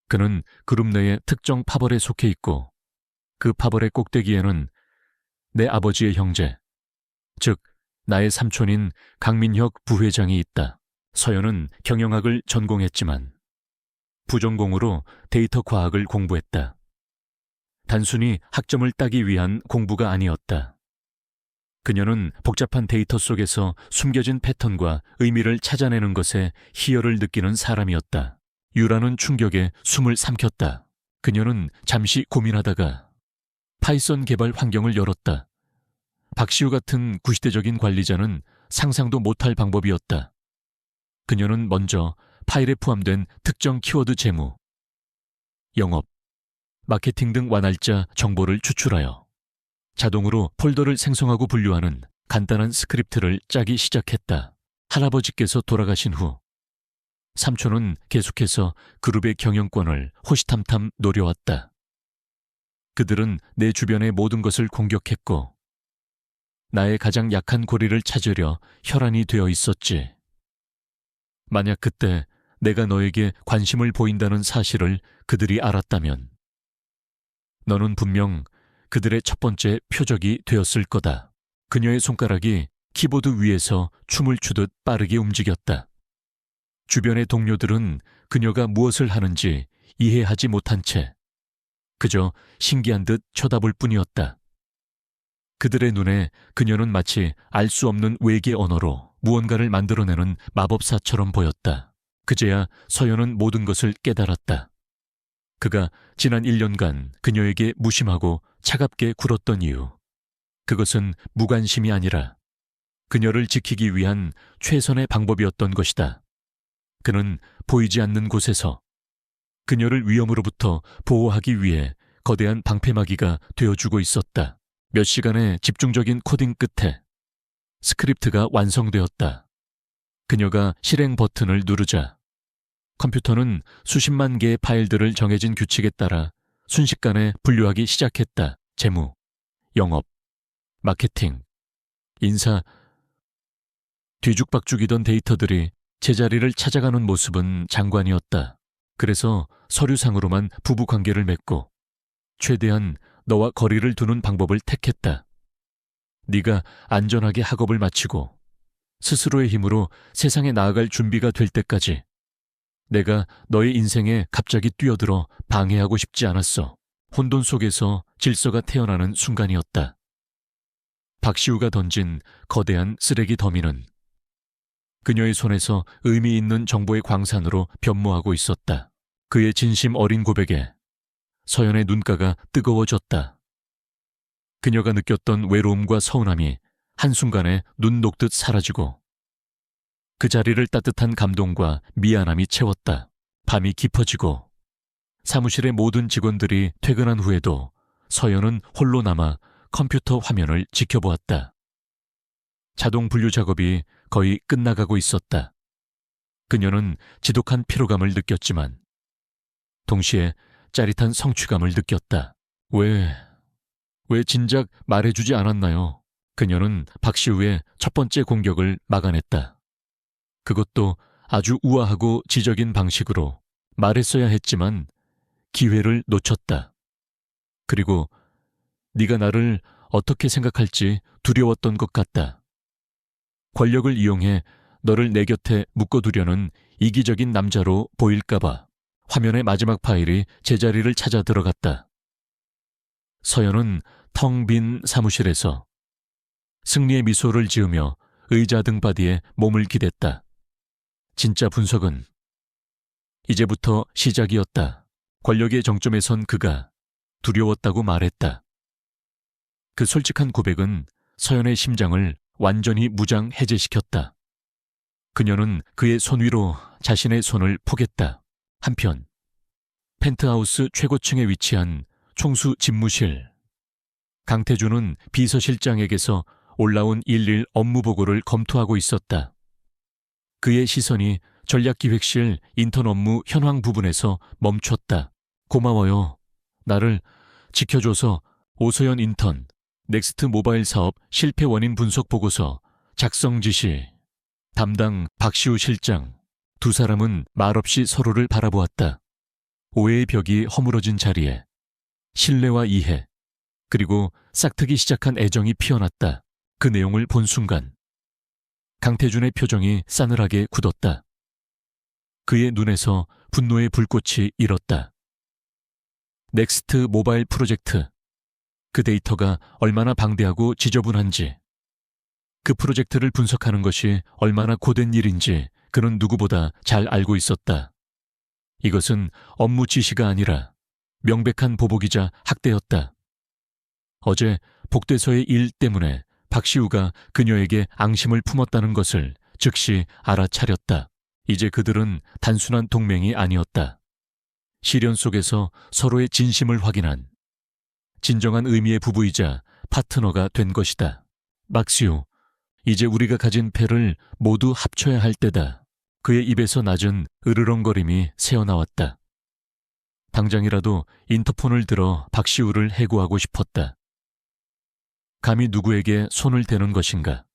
그는 그룹 내의 특정 파벌에 속해 있고 그 파벌의 꼭대기에는 내 아버지의 형제, 즉 나의 삼촌인 강민혁 부회장이 있다. 서연은 경영학을 전공했지만 부전공으로 데이터 과학을 공부했다. 단순히 학점을 따기 위한 공부가 아니었다. 그녀는 복잡한 데이터 속에서 숨겨진 패턴과 의미를 찾아내는 것에 희열을 느끼는 사람이었다. 유라는 충격에 숨을 삼켰다. 그녀는 잠시 고민하다가 파이썬 개발 환경을 열었다. 박시우 같은 구시대적인 관리자는 상상도 못할 방법이었다. 그녀는 먼저 파일에 포함된 특정 키워드 제무, 영업, 마케팅 등 완날짜 정보를 추출하여 자동으로 폴더를 생성하고 분류하는 간단한 스크립트를 짜기 시작했다. 할아버지께서 돌아가신 후 삼촌은 계속해서 그룹의 경영권을 호시탐탐 노려왔다. 그들은 내 주변의 모든 것을 공격했고 나의 가장 약한 고리를 찾으려 혈안이 되어 있었지. 만약 그때 내가 너에게 관심을 보인다는 사실을 그들이 알았다면 너는 분명 그들의 첫 번째 표적이 되었을 거다. 그녀의 손가락이 키보드 위에서 춤을 추듯 빠르게 움직였다. 주변의 동료들은 그녀가 무엇을 하는지 이해하지 못한 채 그저 신기한 듯 쳐다볼 뿐이었다. 그들의 눈에 그녀는 마치 알 수 없는 외계 언어로 무언가를 만들어내는 마법사처럼 보였다. 그제야 서연은 모든 것을 깨달았다. 그가 지난 1년간 그녀에게 무심하고 차갑게 굴었던 이유. 그것은 무관심이 아니라 그녀를 지키기 위한 최선의 방법이었던 것이다. 그는 보이지 않는 곳에서 그녀를 위험으로부터 보호하기 위해 거대한 방패막이가 되어주고 있었다. 몇 시간의 집중적인 코딩 끝에 스크립트가 완성되었다. 그녀가 실행 버튼을 누르자 컴퓨터는 수십만 개의 파일들을 정해진 규칙에 따라 순식간에 분류하기 시작했다. 재무, 영업, 마케팅, 인사. 뒤죽박죽이던 데이터들이 제자리를 찾아가는 모습은 장관이었다. 그래서 서류상으로만 부부관계를 맺고 최대한 너와 거리를 두는 방법을 택했다. 네가 안전하게 학업을 마치고 스스로의 힘으로 세상에 나아갈 준비가 될 때까지 내가 너의 인생에 갑자기 뛰어들어 방해하고 싶지 않았어. 혼돈 속에서 질서가 태어나는 순간이었다. 박시우가 던진 거대한 쓰레기 더미는 그녀의 손에서 의미 있는 정보의 광산으로 변모하고 있었다. 그의 진심 어린 고백에 서연의 눈가가 뜨거워졌다. 그녀가 느꼈던 외로움과 서운함이 한순간에 눈 녹듯 사라지고 그 자리를 따뜻한 감동과 미안함이 채웠다. 밤이 깊어지고 사무실의 모든 직원들이 퇴근한 후에도 서연은 홀로 남아 컴퓨터 화면을 지켜보았다. 자동 분류 작업이 거의 끝나가고 있었다. 그녀는 지독한 피로감을 느꼈지만 동시에 짜릿한 성취감을 느꼈다. 왜 진작 말해주지 않았나요? 그녀는 박시우의 첫 번째 공격을 막아냈다. 그것도 아주 우아하고 지적인 방식으로 말했어야 했지만 기회를 놓쳤다. 그리고 네가 나를 어떻게 생각할지 두려웠던 것 같다. 권력을 이용해 너를 내 곁에 묶어두려는 이기적인 남자로 보일까봐. 화면의 마지막 파일이 제자리를 찾아 들어갔다. 서연은 텅 빈 사무실에서 승리의 미소를 지으며 의자 등받이에 몸을 기댔다. 진짜 분석은 이제부터 시작이었다. 권력의 정점에 선 그가 두려웠다고 말했다. 그 솔직한 고백은 서연의 심장을 완전히 무장해제시켰다. 그녀는 그의 손 위로 자신의 손을 포겠다. 한편 펜트하우스 최고층에 위치한 총수 집무실. 강태준은 비서실장에게서 올라온 일일 업무 보고를 검토하고 있었다. 그의 시선이 전략기획실 인턴 업무 현황 부분에서 멈췄다. 고마워요. 나를 지켜줘서. 오서연 인턴, 넥스트 모바일 사업 실패 원인 분석 보고서 작성 지시. 담당 박시우 실장. 두 사람은 말없이 서로를 바라보았다. 오해의 벽이 허물어진 자리에 신뢰와 이해, 그리고 싹트기 시작한 애정이 피어났다. 그 내용을 본 순간 강태준의 표정이 싸늘하게 굳었다. 그의 눈에서 분노의 불꽃이 일었다. 넥스트 모바일 프로젝트. 그 데이터가 얼마나 방대하고 지저분한지, 그 프로젝트를 분석하는 것이 얼마나 고된 일인지 그는 누구보다 잘 알고 있었다. 이것은 업무 지시가 아니라 명백한 보복이자 학대였다. 어제 복대서의 일 때문에 박시우가 그녀에게 앙심을 품었다는 것을 즉시 알아차렸다. 이제 그들은 단순한 동맹이 아니었다. 시련 속에서 서로의 진심을 확인한 진정한 의미의 부부이자 파트너가 된 것이다. 박시우, 이제 우리가 가진 패를 모두 합쳐야 할 때다. 그의 입에서 낮은 으르렁거림이 새어나왔다. 당장이라도 인터폰을 들어 박시우를 해고하고 싶었다. 감히 누구에게 손을 대는 것인가?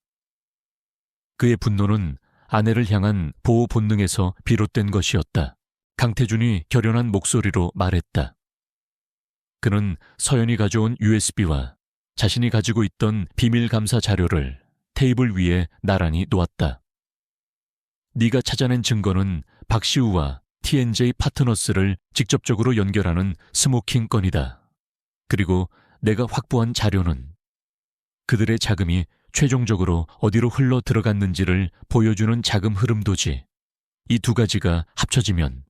그의 분노는 아내를 향한 보호 본능에서 비롯된 것이었다. 강태준이 결연한 목소리로 말했다. 그는 서연이 가져온 USB와 자신이 가지고 있던 비밀 감사 자료를 테이블 위에 나란히 놓았다. 네가 찾아낸 증거는 박시우와 TNJ 파트너스를 직접적으로 연결하는 스모킹 건이다. 그리고 내가 확보한 자료는 그들의 자금이 최종적으로 어디로 흘러 들어갔는지를 보여주는 자금 흐름도지. 이 두 가지가 합쳐지면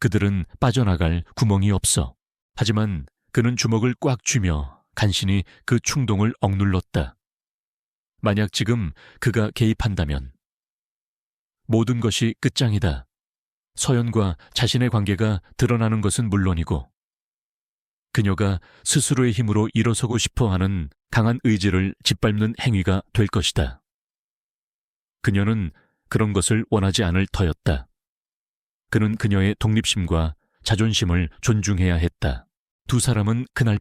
그들은 빠져나갈 구멍이 없어. 하지만 그는 주먹을 꽉 쥐며 간신히 그 충동을 억눌렀다. 만약 지금 그가 개입한다면 모든 것이 끝장이다. 서연과 자신의 관계가 드러나는 것은 물론이고 그녀가 스스로의 힘으로 일어서고 싶어 하는 강한 의지를 짓밟는 행위가 될 것이다. 그녀는 그런 것을 원하지 않을 터였다. 그는 그녀의 독립심과 자존심을 존중해야 했다. 두 사람은 그날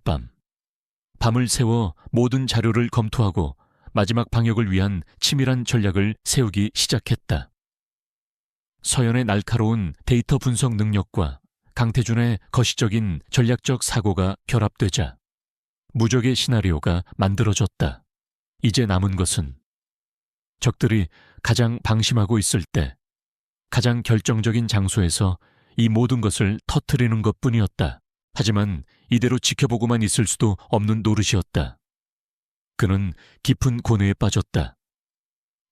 밤을 새워 모든 자료를 검토하고 마지막 방역을 위한 치밀한 전략을 세우기 시작했다. 서연의 날카로운 데이터 분석 능력과 강태준의 거시적인 전략적 사고가 결합되자 무적의 시나리오가 만들어졌다. 이제 남은 것은 적들이 가장 방심하고 있을 때 가장 결정적인 장소에서 이 모든 것을 터뜨리는 것뿐이었다. 하지만 이대로 지켜보고만 있을 수도 없는 노릇이었다. 그는 깊은 고뇌에 빠졌다.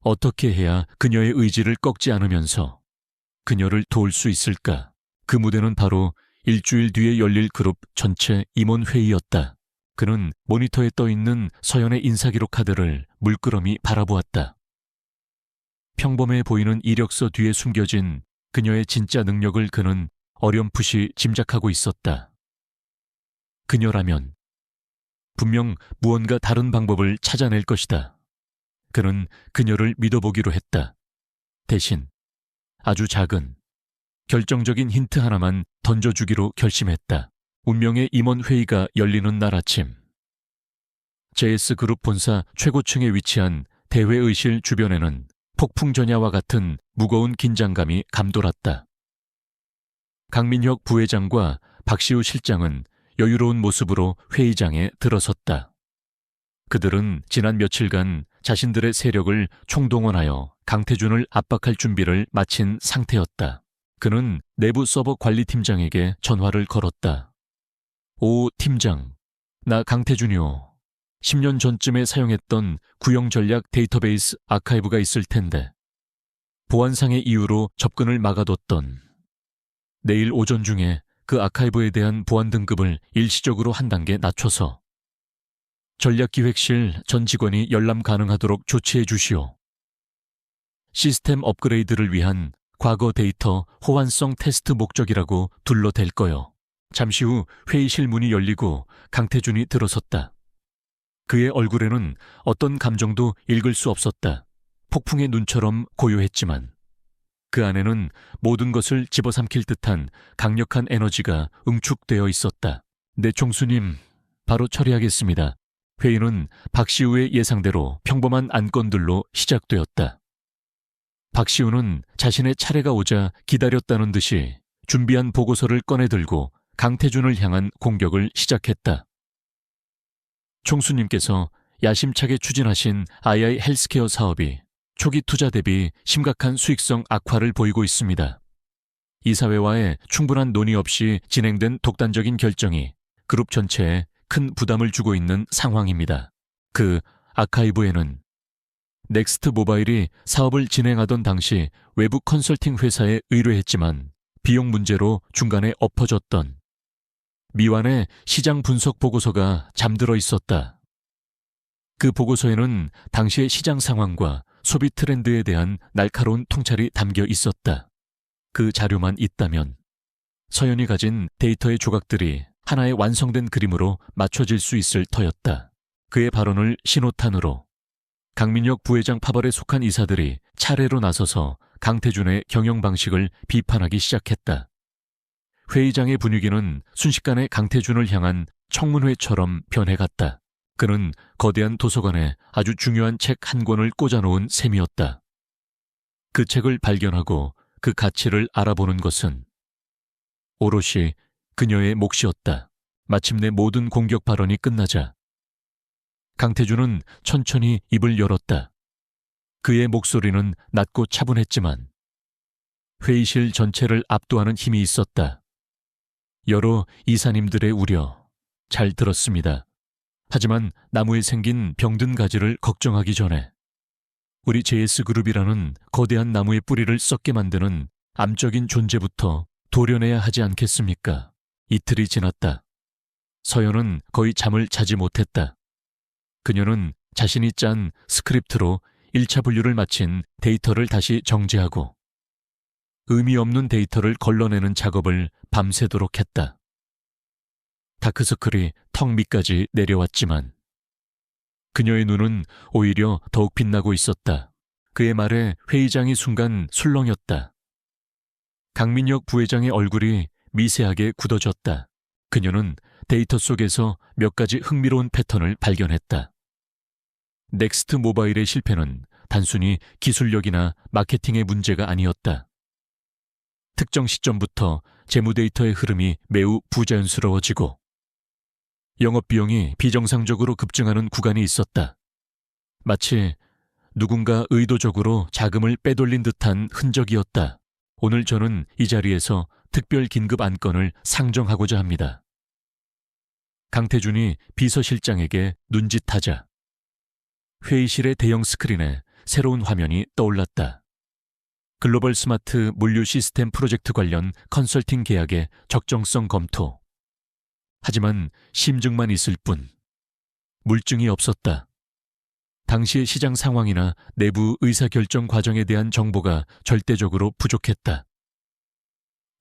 어떻게 해야 그녀의 의지를 꺾지 않으면서 그녀를 도울 수 있을까? 그 무대는 바로 일주일 뒤에 열릴 그룹 전체 임원회의였다. 그는 모니터에 떠있는 서연의 인사기록 카드를 물끄러미 바라보았다. 평범해 보이는 이력서 뒤에 숨겨진 그녀의 진짜 능력을 그는 어렴풋이 짐작하고 있었다. 그녀라면 분명 무언가 다른 방법을 찾아낼 것이다. 그는 그녀를 믿어보기로 했다. 대신 아주 작은 결정적인 힌트 하나만 던져주기로 결심했다. 운명의 임원회의가 열리는 날 아침, JS그룹 본사 최고층에 위치한 대회의실 주변에는 폭풍전야와 같은 무거운 긴장감이 감돌았다. 강민혁 부회장과 박시우 실장은 여유로운 모습으로 회의장에 들어섰다. 그들은 지난 며칠간 자신들의 세력을 총동원하여 강태준을 압박할 준비를 마친 상태였다. 그는 내부 서버 관리팀장에게 전화를 걸었다. 오, 팀장. 나 강태준이요. 10년 전쯤에 사용했던 구형 전략 데이터베이스 아카이브가 있을 텐데 보안상의 이유로 접근을 막아뒀던 내일 오전 중에 그 아카이브에 대한 보안 등급을 일시적으로 한 단계 낮춰서 전략기획실 전 직원이 열람 가능하도록 조치해 주시오. 시스템 업그레이드를 위한 과거 데이터 호환성 테스트 목적이라고 둘러댈 거요. 잠시 후 회의실 문이 열리고 강태준이 들어섰다. 그의 얼굴에는 어떤 감정도 읽을 수 없었다. 폭풍의 눈처럼 고요했지만 그 안에는 모든 것을 집어삼킬 듯한 강력한 에너지가 응축되어 있었다. 네, 총수님, 바로 처리하겠습니다. 회의는 박시우의 예상대로 평범한 안건들로 시작되었다. 박시우는 자신의 차례가 오자 기다렸다는 듯이 준비한 보고서를 꺼내들고 강태준을 향한 공격을 시작했다. 총수님께서 야심차게 추진하신 AI 헬스케어 사업이 초기 투자 대비 심각한 수익성 악화를 보이고 있습니다. 이사회와의 충분한 논의 없이 진행된 독단적인 결정이 그룹 전체에 큰 부담을 주고 있는 상황입니다. 그 아카이브에는 넥스트 모바일이 사업을 진행하던 당시 외부 컨설팅 회사에 의뢰했지만 비용 문제로 중간에 엎어졌던 미완의 시장 분석 보고서가 잠들어 있었다. 그 보고서에는 당시의 시장 상황과 소비 트렌드에 대한 날카로운 통찰이 담겨 있었다. 그 자료만 있다면 서연이 가진 데이터의 조각들이 하나의 완성된 그림으로 맞춰질 수 있을 터였다. 그의 발언을 신호탄으로 강민혁 부회장 파벌에 속한 이사들이 차례로 나서서 강태준의 경영 방식을 비판하기 시작했다. 회의장의 분위기는 순식간에 강태준을 향한 청문회처럼 변해갔다. 그는 거대한 도서관에 아주 중요한 책 한 권을 꽂아놓은 셈이었다. 그 책을 발견하고 그 가치를 알아보는 것은 오롯이 그녀의 몫이었다. 마침내 모든 공격 발언이 끝나자 강태준은 천천히 입을 열었다. 그의 목소리는 낮고 차분했지만 회의실 전체를 압도하는 힘이 있었다. 여러 이사님들의 우려 잘 들었습니다. 하지만 나무에 생긴 병든 가지를 걱정하기 전에 우리 JS그룹이라는 거대한 나무의 뿌리를 썩게 만드는 암적인 존재부터 도려내야 하지 않겠습니까? 이틀이 지났다. 서연은 거의 잠을 자지 못했다. 그녀는 자신이 짠 스크립트로 1차 분류를 마친 데이터를 다시 정제하고 의미 없는 데이터를 걸러내는 작업을 밤새도록 했다. 다크서클이 턱 밑까지 내려왔지만 그녀의 눈은 오히려 더욱 빛나고 있었다. 그의 말에 회의장이 순간 술렁였다. 강민혁 부회장의 얼굴이 미세하게 굳어졌다. 그녀는 데이터 속에서 몇 가지 흥미로운 패턴을 발견했다. 넥스트 모바일의 실패는 단순히 기술력이나 마케팅의 문제가 아니었다. 특정 시점부터 재무 데이터의 흐름이 매우 부자연스러워지고 영업비용이 비정상적으로 급증하는 구간이 있었다. 마치 누군가 의도적으로 자금을 빼돌린 듯한 흔적이었다. 오늘 저는 이 자리에서 특별 긴급 안건을 상정하고자 합니다. 강태준이 비서실장에게 눈짓하자 회의실의 대형 스크린에 새로운 화면이 떠올랐다. 글로벌 스마트 물류 시스템 프로젝트 관련 컨설팅 계약의 적정성 검토. 하지만 심증만 있을 뿐 물증이 없었다. 당시의 시장 상황이나 내부 의사결정 과정에 대한 정보가 절대적으로 부족했다.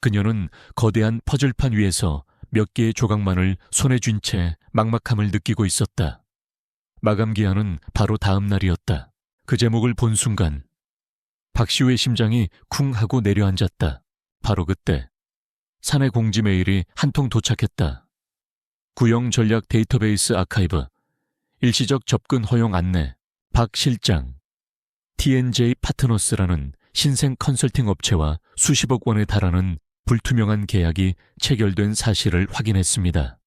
그녀는 거대한 퍼즐판 위에서 몇 개의 조각만을 손에 쥔 채 막막함을 느끼고 있었다. 마감 기한은 바로 다음 날이었다. 그 제목을 본 순간 박시우의 심장이 쿵 하고 내려앉았다. 바로 그때 사내 공지 메일이 한 통 도착했다. 구형 전략 데이터베이스 아카이브, 일시적 접근 허용 안내, 박 실장, TNJ 파트너스라는 신생 컨설팅 업체와 수십억 원에 달하는 불투명한 계약이 체결된 사실을 확인했습니다.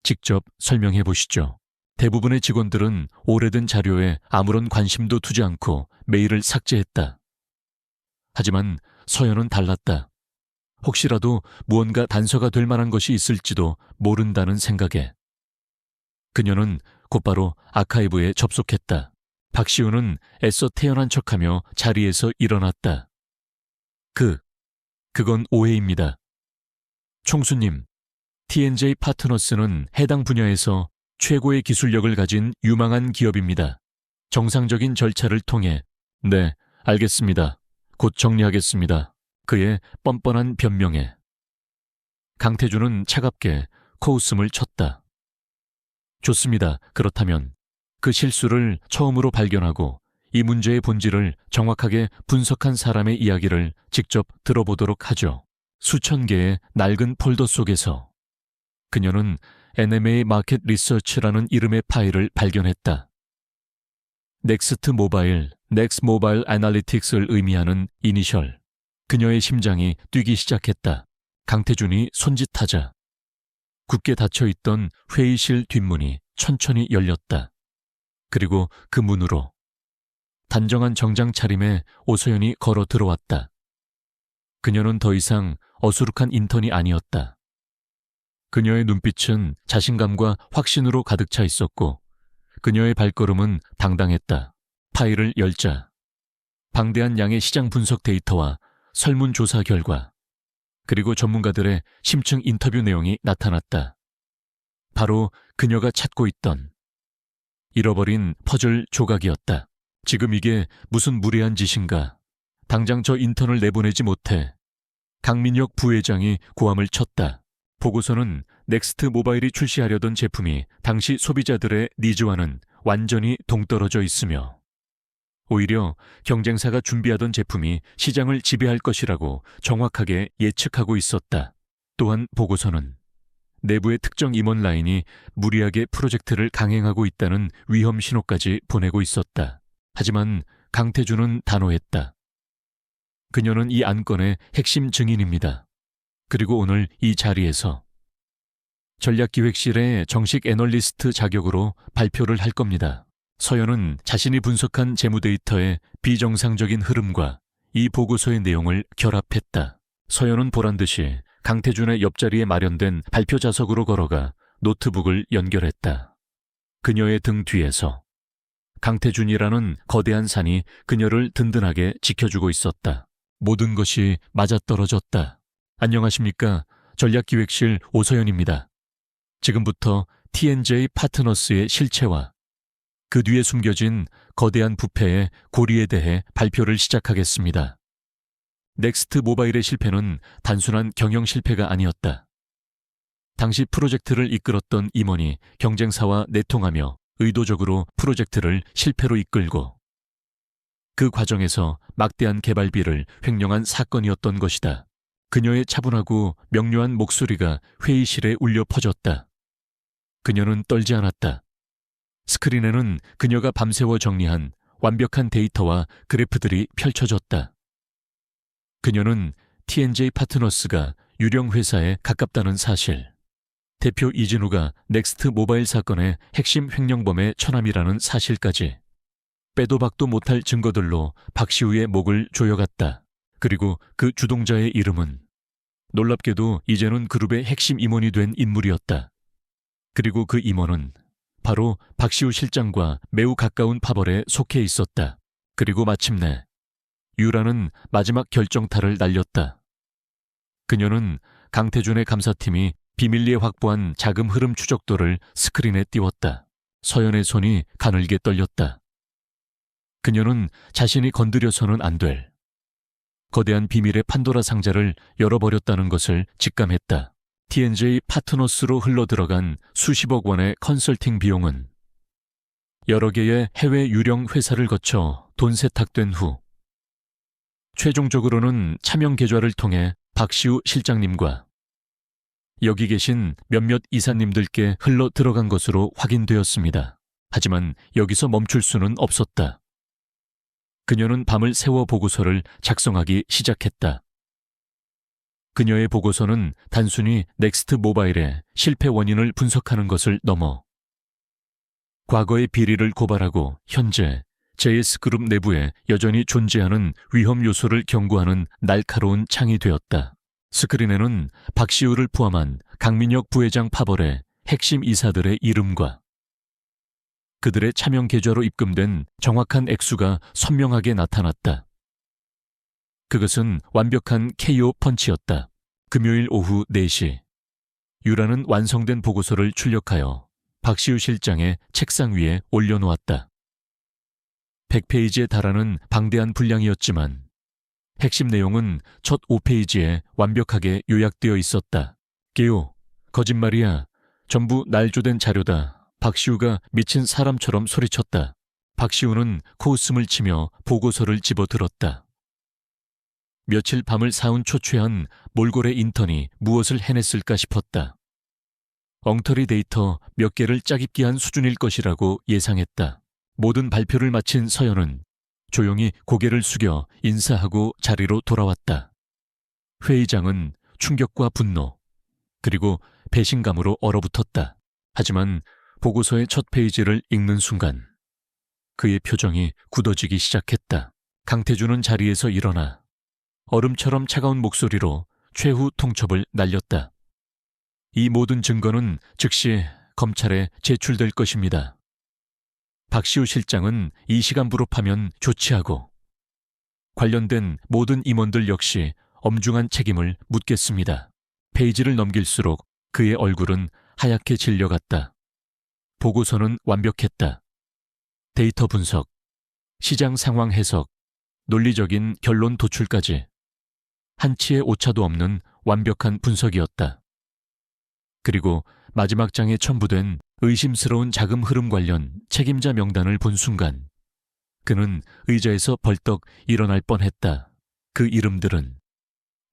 직접 설명해 보시죠. 대부분의 직원들은 오래된 자료에 아무런 관심도 두지 않고 메일을 삭제했다. 하지만 서연은 달랐다. 혹시라도 무언가 단서가 될 만한 것이 있을지도 모른다는 생각에 그녀는 곧바로 아카이브에 접속했다. 박시우는 애써 태연한 척하며 자리에서 일어났다. 그건 오해입니다. 총수님, TNJ 파트너스는 해당 분야에서 최고의 기술력을 가진 유망한 기업입니다. 정상적인 절차를 통해 네, 알겠습니다. 곧 정리하겠습니다. 그의 뻔뻔한 변명에 강태준은 차갑게 코웃음을 쳤다. 좋습니다. 그렇다면 그 실수를 처음으로 발견하고 이 문제의 본질을 정확하게 분석한 사람의 이야기를 직접 들어보도록 하죠. 수천 개의 낡은 폴더 속에서 그녀는 NMA 마켓 리서치라는 이름의 파일을 발견했다. 넥스트 모바일, 넥스 모바일 애널리틱스를 의미하는 이니셜. 그녀의 심장이 뛰기 시작했다. 강태준이 손짓하자 굳게 닫혀있던 회의실 뒷문이 천천히 열렸다. 그리고 그 문으로 단정한 정장 차림의 오소연이 걸어 들어왔다. 그녀는 더 이상 어수룩한 인턴이 아니었다. 그녀의 눈빛은 자신감과 확신으로 가득 차 있었고 그녀의 발걸음은 당당했다. 파일을 열자 방대한 양의 시장 분석 데이터와 설문조사 결과 그리고 전문가들의 심층 인터뷰 내용이 나타났다. 바로 그녀가 찾고 있던 잃어버린 퍼즐 조각이었다. 지금 이게 무슨 무례한 짓인가. 당장 저 인턴을 내보내지 못해. 강민혁 부회장이 고함을 쳤다. 보고서는 넥스트 모바일이 출시하려던 제품이 당시 소비자들의 니즈와는 완전히 동떨어져 있으며 오히려 경쟁사가 준비하던 제품이 시장을 지배할 것이라고 정확하게 예측하고 있었다. 또한 보고서는 내부의 특정 임원 라인이 무리하게 프로젝트를 강행하고 있다는 위험 신호까지 보내고 있었다. 하지만 강태준은 단호했다. 그녀는 이 안건의 핵심 증인입니다. 그리고 오늘 이 자리에서 전략기획실의 정식 애널리스트 자격으로 발표를 할 겁니다. 서연은 자신이 분석한 재무 데이터의 비정상적인 흐름과 이 보고서의 내용을 결합했다. 서연은 보란듯이 강태준의 옆자리에 마련된 발표 좌석으로 걸어가 노트북을 연결했다. 그녀의 등 뒤에서 강태준이라는 거대한 산이 그녀를 든든하게 지켜주고 있었다. 모든 것이 맞아떨어졌다. 안녕하십니까. 전략기획실 오서연입니다. 지금부터 TNJ 파트너스의 실체와 그 뒤에 숨겨진 거대한 부패의 고리에 대해 발표를 시작하겠습니다. 넥스트 모바일의 실패는 단순한 경영 실패가 아니었다. 당시 프로젝트를 이끌었던 임원이 경쟁사와 내통하며 의도적으로 프로젝트를 실패로 이끌고 그 과정에서 막대한 개발비를 횡령한 사건이었던 것이다. 그녀의 차분하고 명료한 목소리가 회의실에 울려 퍼졌다. 그녀는 떨지 않았다. 스크린에는 그녀가 밤새워 정리한 완벽한 데이터와 그래프들이 펼쳐졌다. 그녀는 TNJ 파트너스가 유령 회사에 가깝다는 사실, 대표 이진우가 넥스트 모바일 사건의 핵심 횡령범의 처남이라는 사실까지 빼도 박도 못할 증거들로 박시우의 목을 조여갔다. 그리고 그 주동자의 이름은 놀랍게도 이제는 그룹의 핵심 임원이 된 인물이었다. 그리고 그 임원은 바로 박시우 실장과 매우 가까운 파벌에 속해 있었다. 그리고 마침내 유라는 마지막 결정타를 날렸다. 그녀는 강태준의 감사팀이 비밀리에 확보한 자금 흐름 추적도를 스크린에 띄웠다. 서연의 손이 가늘게 떨렸다. 그녀는 자신이 건드려서는 안 될 거대한 비밀의 판도라 상자를 열어버렸다는 것을 직감했다. TNJ 파트너스로 흘러들어간 수십억 원의 컨설팅 비용은 여러 개의 해외 유령 회사를 거쳐 돈 세탁된 후 최종적으로는 차명 계좌를 통해 박시우 실장님과 여기 계신 몇몇 이사님들께 흘러 들어간 것으로 확인되었습니다. 하지만 여기서 멈출 수는 없었다. 그녀는 밤을 새워 보고서를 작성하기 시작했다. 그녀의 보고서는 단순히 넥스트 모바일의 실패 원인을 분석하는 것을 넘어 과거의 비리를 고발하고 현재 JS그룹 내부에 여전히 존재하는 위험 요소를 경고하는 날카로운 창이 되었다. 스크린에는 박시우를 포함한 강민혁 부회장 파벌의 핵심 이사들의 이름과 그들의 차명 계좌로 입금된 정확한 액수가 선명하게 나타났다. 그것은 완벽한 KO 펀치였다. 금요일 오후 4시 유라는 완성된 보고서를 출력하여 박시우 실장의 책상 위에 올려놓았다. 100페이지에 달하는 방대한 분량이었지만 핵심 내용은 첫 5페이지에 완벽하게 요약되어 있었다. 깨오, 거짓말이야. 전부 날조된 자료다. 박시우가 미친 사람처럼 소리쳤다. 박시우는 코웃음을 치며 보고서를 집어들었다. 며칠 밤을 사운 초췌한 몰골의 인턴이 무엇을 해냈을까 싶었다. 엉터리 데이터 몇 개를 짜깁기 한 수준일 것이라고 예상했다. 모든 발표를 마친 서연은 조용히 고개를 숙여 인사하고 자리로 돌아왔다. 회의장은 충격과 분노, 그리고 배신감으로 얼어붙었다. 하지만 보고서의 첫 페이지를 읽는 순간 그의 표정이 굳어지기 시작했다. 강태준은 자리에서 일어나 얼음처럼 차가운 목소리로 최후 통첩을 날렸다. 이 모든 증거는 즉시 검찰에 제출될 것입니다. 박시우 실장은 이 시간부로 파면 조치하고 관련된 모든 임원들 역시 엄중한 책임을 묻겠습니다. 페이지를 넘길수록 그의 얼굴은 하얗게 질려갔다. 보고서는 완벽했다. 데이터 분석, 시장 상황 해석, 논리적인 결론 도출까지 한치의 오차도 없는 완벽한 분석이었다. 그리고 마지막 장에 첨부된 의심스러운 자금 흐름 관련 책임자 명단을 본 순간 그는 의자에서 벌떡 일어날 뻔했다. 그 이름들은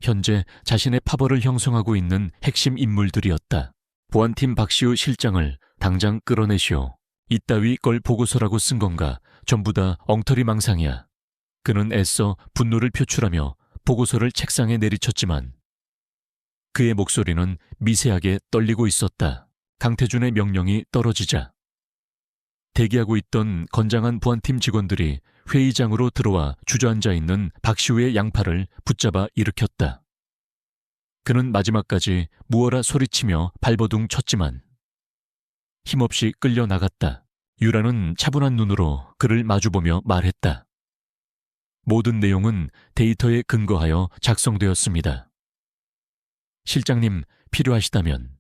현재 자신의 파벌을 형성하고 있는 핵심 인물들이었다. 보안팀 박시우 실장을 당장 끌어내시오. 이따위 걸 보고서라고 쓴 건가? 전부 다 엉터리 망상이야. 그는 애써 분노를 표출하며 보고서를 책상에 내리쳤지만 그의 목소리는 미세하게 떨리고 있었다. 강태준의 명령이 떨어지자 대기하고 있던 건장한 보안팀 직원들이 회의장으로 들어와 주저앉아 있는 박시우의 양팔을 붙잡아 일으켰다. 그는 마지막까지 무어라 소리치며 발버둥 쳤지만 힘없이 끌려 나갔다. 유라는 차분한 눈으로 그를 마주보며 말했다. 모든 내용은 데이터에 근거하여 작성되었습니다. 실장님, 필요하시다면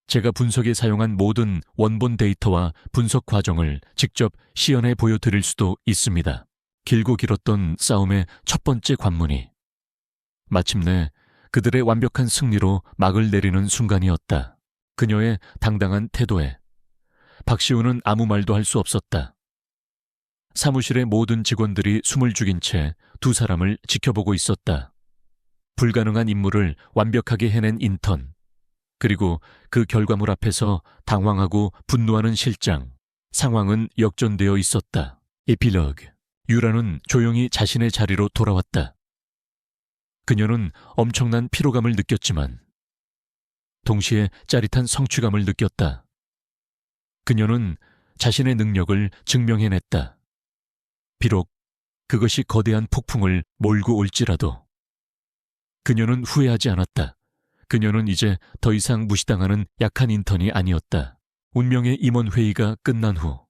제가 분석에 사용한 모든 원본 데이터와 분석 과정을 직접 시연해 보여드릴 수도 있습니다. 길고 길었던 싸움의 첫 번째 관문이 마침내 그들의 완벽한 승리로 막을 내리는 순간이었다. 그녀의 당당한 태도에 박시우는 아무 말도 할 수 없었다. 사무실의 모든 직원들이 숨을 죽인 채 두 사람을 지켜보고 있었다. 불가능한 임무를 완벽하게 해낸 인턴, 그리고 그 결과물 앞에서 당황하고 분노하는 실장. 상황은 역전되어 있었다. 에필로그. 유라는 조용히 자신의 자리로 돌아왔다. 그녀는 엄청난 피로감을 느꼈지만 동시에 짜릿한 성취감을 느꼈다. 그녀는 자신의 능력을 증명해냈다. 비록 그것이 거대한 폭풍을 몰고 올지라도 그녀는 후회하지 않았다. 그녀는 이제 더 이상 무시당하는 약한 인턴이 아니었다. 운명의 임원회의가 끝난 후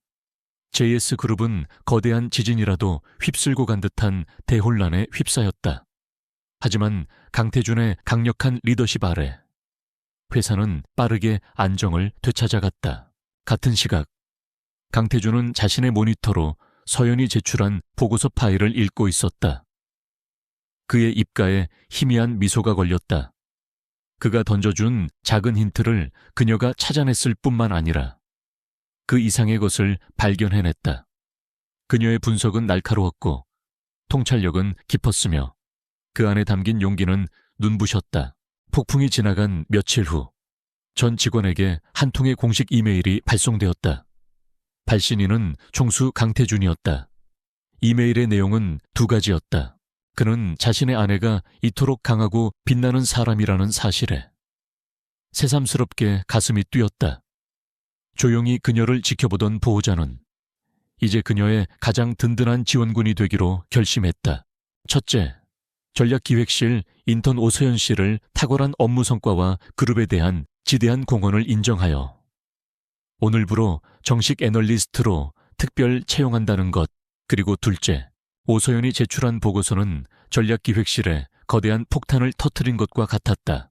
JS그룹은 거대한 지진이라도 휩쓸고 간 듯한 대혼란에 휩싸였다. 하지만 강태준의 강력한 리더십 아래 회사는 빠르게 안정을 되찾아갔다. 같은 시각 강태준은 자신의 모니터로 서연이 제출한 보고서 파일을 읽고 있었다. 그의 입가에 희미한 미소가 걸렸다. 그가 던져준 작은 힌트를 그녀가 찾아냈을 뿐만 아니라 그 이상의 것을 발견해냈다. 그녀의 분석은 날카로웠고 통찰력은 깊었으며 그 안에 담긴 용기는 눈부셨다. 폭풍이 지나간 며칠 후 전 직원에게 한 통의 공식 이메일이 발송되었다. 발신인은 총수 강태준이었다. 이메일의 내용은 두 가지였다. 그는 자신의 아내가 이토록 강하고 빛나는 사람이라는 사실에 새삼스럽게 가슴이 뛰었다. 조용히 그녀를 지켜보던 보호자는 이제 그녀의 가장 든든한 지원군이 되기로 결심했다. 첫째, 전략기획실 인턴 오서연 씨를 탁월한 업무 성과와 그룹에 대한 지대한 공헌을 인정하여 오늘부로 정식 애널리스트로 특별 채용한다는 것. 그리고 둘째, 오서연이 제출한 보고서는 전략기획실에 거대한 폭탄을 터뜨린 것과 같았다.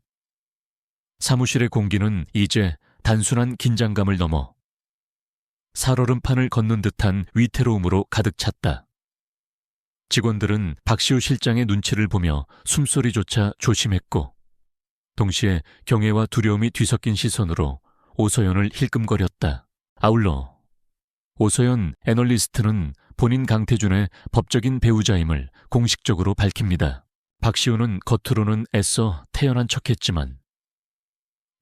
사무실의 공기는 이제 단순한 긴장감을 넘어 살얼음판을 걷는 듯한 위태로움으로 가득 찼다. 직원들은 박시우 실장의 눈치를 보며 숨소리조차 조심했고 동시에 경애와 두려움이 뒤섞인 시선으로 오서연을 힐끔거렸다. 아울러 오서연 애널리스트는 본인 강태준의 법적인 배우자임을 공식적으로 밝힙니다. 박시우는 겉으로는 애써 태연한 척했지만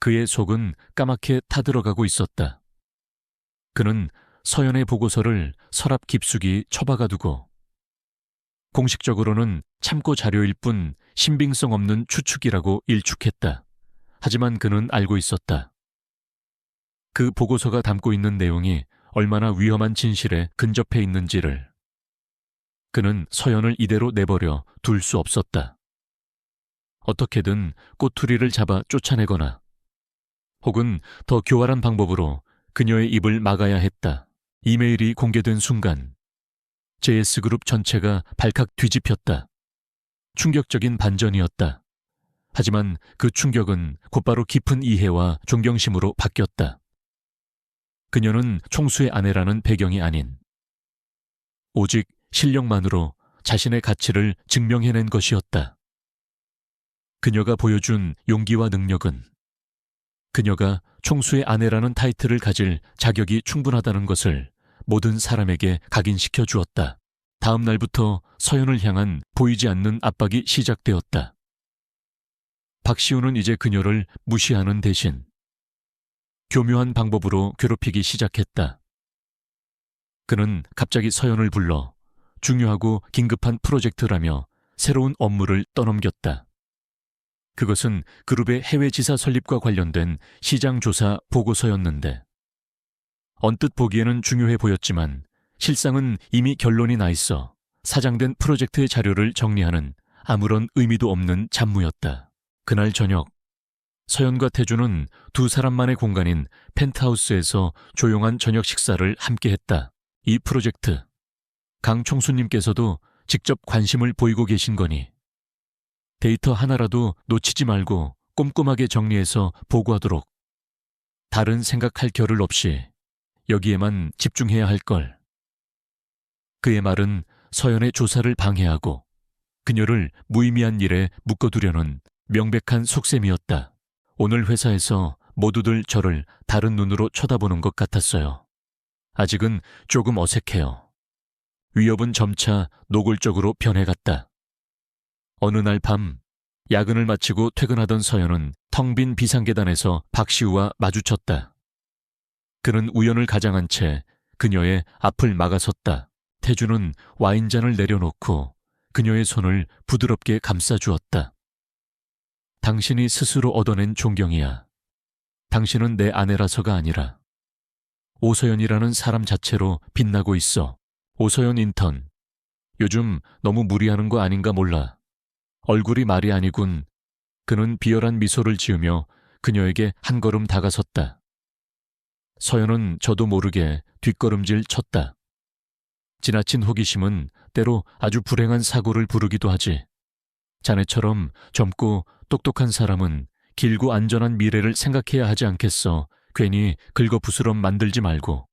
그의 속은 까맣게 타들어가고 있었다. 그는 서연의 보고서를 서랍 깊숙이 처박아두고 공식적으로는 참고 자료일 뿐 신빙성 없는 추측이라고 일축했다. 하지만 그는 알고 있었다. 그 보고서가 담고 있는 내용이 얼마나 위험한 진실에 근접해 있는지를. 그는 서연을 이대로 내버려 둘 수 없었다. 어떻게든 꼬투리를 잡아 쫓아내거나 혹은 더 교활한 방법으로 그녀의 입을 막아야 했다. 이메일이 공개된 순간 JS그룹 전체가 발칵 뒤집혔다. 충격적인 반전이었다. 하지만 그 충격은 곧바로 깊은 이해와 존경심으로 바뀌었다. 그녀는 총수의 아내라는 배경이 아닌 오직 실력만으로 자신의 가치를 증명해낸 것이었다. 그녀가 보여준 용기와 능력은 그녀가 총수의 아내라는 타이틀을 가질 자격이 충분하다는 것을 모든 사람에게 각인시켜 주었다. 다음 날부터 서연을 향한 보이지 않는 압박이 시작되었다. 박시우는 이제 그녀를 무시하는 대신 교묘한 방법으로 괴롭히기 시작했다. 그는 갑자기 서연을 불러 중요하고 긴급한 프로젝트라며 새로운 업무를 떠넘겼다. 그것은 그룹의 해외 지사 설립과 관련된 시장 조사 보고서였는데 언뜻 보기에는 중요해 보였지만 실상은 이미 결론이 나 있어 사장된 프로젝트의 자료를 정리하는 아무런 의미도 없는 잡무였다. 그날 저녁 서연과 태준은 두 사람만의 공간인 펜트하우스에서 조용한 저녁 식사를 함께했다. 이 프로젝트, 강 총수님께서도 직접 관심을 보이고 계신 거니 데이터 하나라도 놓치지 말고 꼼꼼하게 정리해서 보고하도록. 다른 생각할 겨를 없이 여기에만 집중해야 할 걸. 그의 말은 서연의 조사를 방해하고 그녀를 무의미한 일에 묶어두려는 명백한 속셈이었다. 오늘 회사에서 모두들 저를 다른 눈으로 쳐다보는 것 같았어요. 아직은 조금 어색해요. 위협은 점차 노골적으로 변해갔다. 어느 날 밤, 야근을 마치고 퇴근하던 서연은 텅 빈 비상계단에서 박시우와 마주쳤다. 그는 우연을 가장한 채 그녀의 앞을 막아섰다. 태주는 와인잔을 내려놓고 그녀의 손을 부드럽게 감싸주었다. 당신이 스스로 얻어낸 존경이야. 당신은 내 아내라서가 아니라 오서연이라는 사람 자체로 빛나고 있어. 오서연 인턴. 요즘 너무 무리하는 거 아닌가 몰라. 얼굴이 말이 아니군. 그는 비열한 미소를 지으며 그녀에게 한 걸음 다가섰다. 서연은 저도 모르게 뒷걸음질 쳤다. 지나친 호기심은 때로 아주 불행한 사고를 부르기도 하지. 자네처럼 젊고 똑똑한 사람은 길고 안전한 미래를 생각해야 하지 않겠어. 괜히 긁어부스럼 만들지 말고.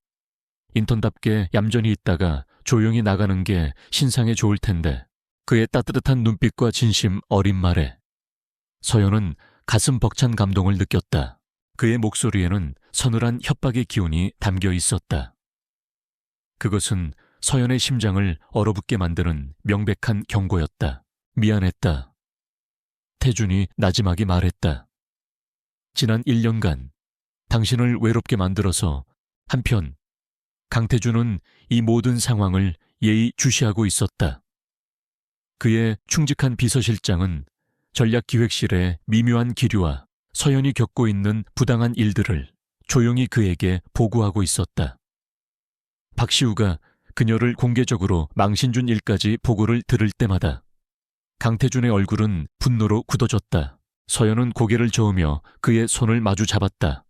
인턴답게 얌전히 있다가 조용히 나가는 게 신상에 좋을 텐데. 그의 따뜻한 눈빛과 진심 어린 말에 서연은 가슴 벅찬 감동을 느꼈다. 그의 목소리에는 서늘한 협박의 기운이 담겨 있었다. 그것은 서연의 심장을 얼어붙게 만드는 명백한 경고였다. 미안했다. 태준이 나지막이 말했다. 지난 1년간 당신을 외롭게 만들어서 한편 강태준은 이 모든 상황을 예의 주시하고 있었다. 그의 충직한 비서실장은 전략기획실의 미묘한 기류와 서연이 겪고 있는 부당한 일들을 조용히 그에게 보고하고 있었다. 박시우가 그녀를 공개적으로 망신준 일까지 보고를 들을 때마다 강태준의 얼굴은 분노로 굳어졌다. 서연은 고개를 저으며 그의 손을 마주 잡았다.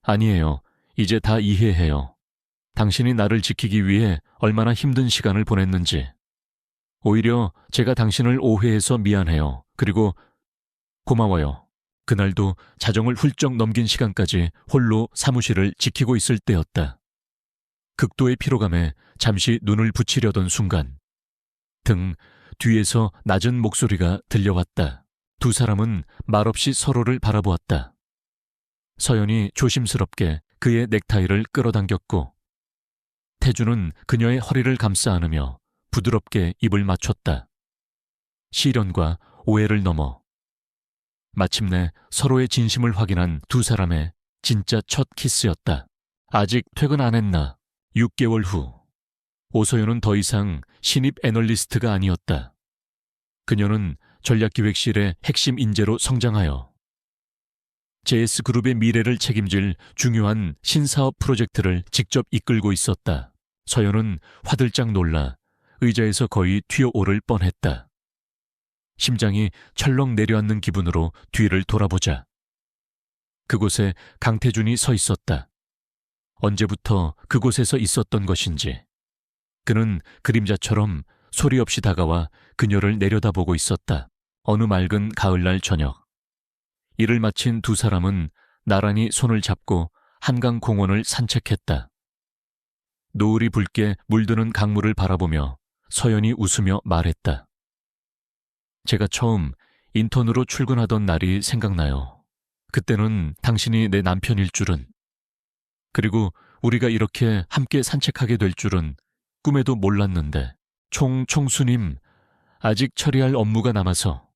아니에요. 이제 다 이해해요. 당신이 나를 지키기 위해 얼마나 힘든 시간을 보냈는지. 오히려 제가 당신을 오해해서 미안해요. 그리고 고마워요. 그날도 자정을 훌쩍 넘긴 시간까지 홀로 사무실을 지키고 있을 때였다. 극도의 피로감에 잠시 눈을 붙이려던 순간 등 뒤에서 낮은 목소리가 들려왔다. 두 사람은 말없이 서로를 바라보았다. 서연이 조심스럽게 그의 넥타이를 끌어당겼고 태주는 그녀의 허리를 감싸 안으며 부드럽게 입을 맞췄다. 시련과 오해를 넘어 마침내 서로의 진심을 확인한 두 사람의 진짜 첫 키스였다. 아직 퇴근 안 했나? 6개월 후 오서연은 더 이상 신입 애널리스트가 아니었다. 그녀는 전략기획실의 핵심 인재로 성장하여 JS그룹의 미래를 책임질 중요한 신사업 프로젝트를 직접 이끌고 있었다. 서연은 화들짝 놀라 의자에서 거의 튀어오를 뻔했다. 심장이 철렁 내려앉는 기분으로 뒤를 돌아보자 그곳에 강태준이 서 있었다. 언제부터 그곳에서 있었던 것인지 그는 그림자처럼 소리 없이 다가와 그녀를 내려다보고 있었다. 어느 맑은 가을날 저녁 일을 마친 두 사람은 나란히 손을 잡고 한강 공원을 산책했다. 노을이 붉게 물드는 강물을 바라보며 서연이 웃으며 말했다. 제가 처음 인턴으로 출근하던 날이 생각나요. 그때는 당신이 내 남편일 줄은, 그리고 우리가 이렇게 함께 산책하게 될 줄은 꿈에도 몰랐는데. 총수님, 아직 처리할 업무가 남아서.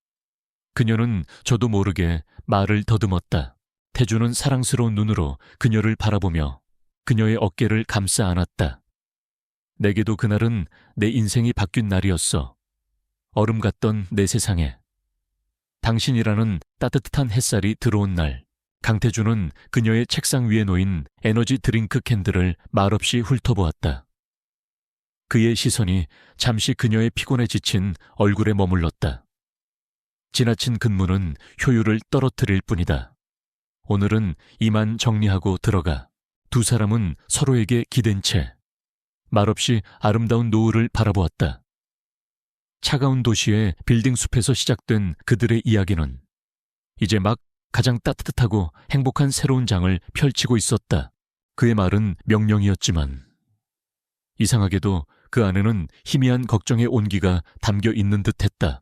그녀는 저도 모르게 말을 더듬었다. 태주는 사랑스러운 눈으로 그녀를 바라보며 그녀의 어깨를 감싸 안았다. 내게도 그날은 내 인생이 바뀐 날이었어. 얼음 같던 내 세상에 당신이라는 따뜻한 햇살이 들어온 날, 강태준은 그녀의 책상 위에 놓인 에너지 드링크 캔들을 말없이 훑어보았다. 그의 시선이 잠시 그녀의 피곤에 지친 얼굴에 머물렀다. 지나친 근무는 효율을 떨어뜨릴 뿐이다. 오늘은 이만 정리하고 들어가. 두 사람은 서로에게 기댄 채 말없이 아름다운 노을을 바라보았다. 차가운 도시의 빌딩 숲에서 시작된 그들의 이야기는 이제 막 가장 따뜻하고 행복한 새로운 장을 펼치고 있었다. 그의 말은 명령이었지만 이상하게도 그 안에는 희미한 걱정의 온기가 담겨 있는 듯했다.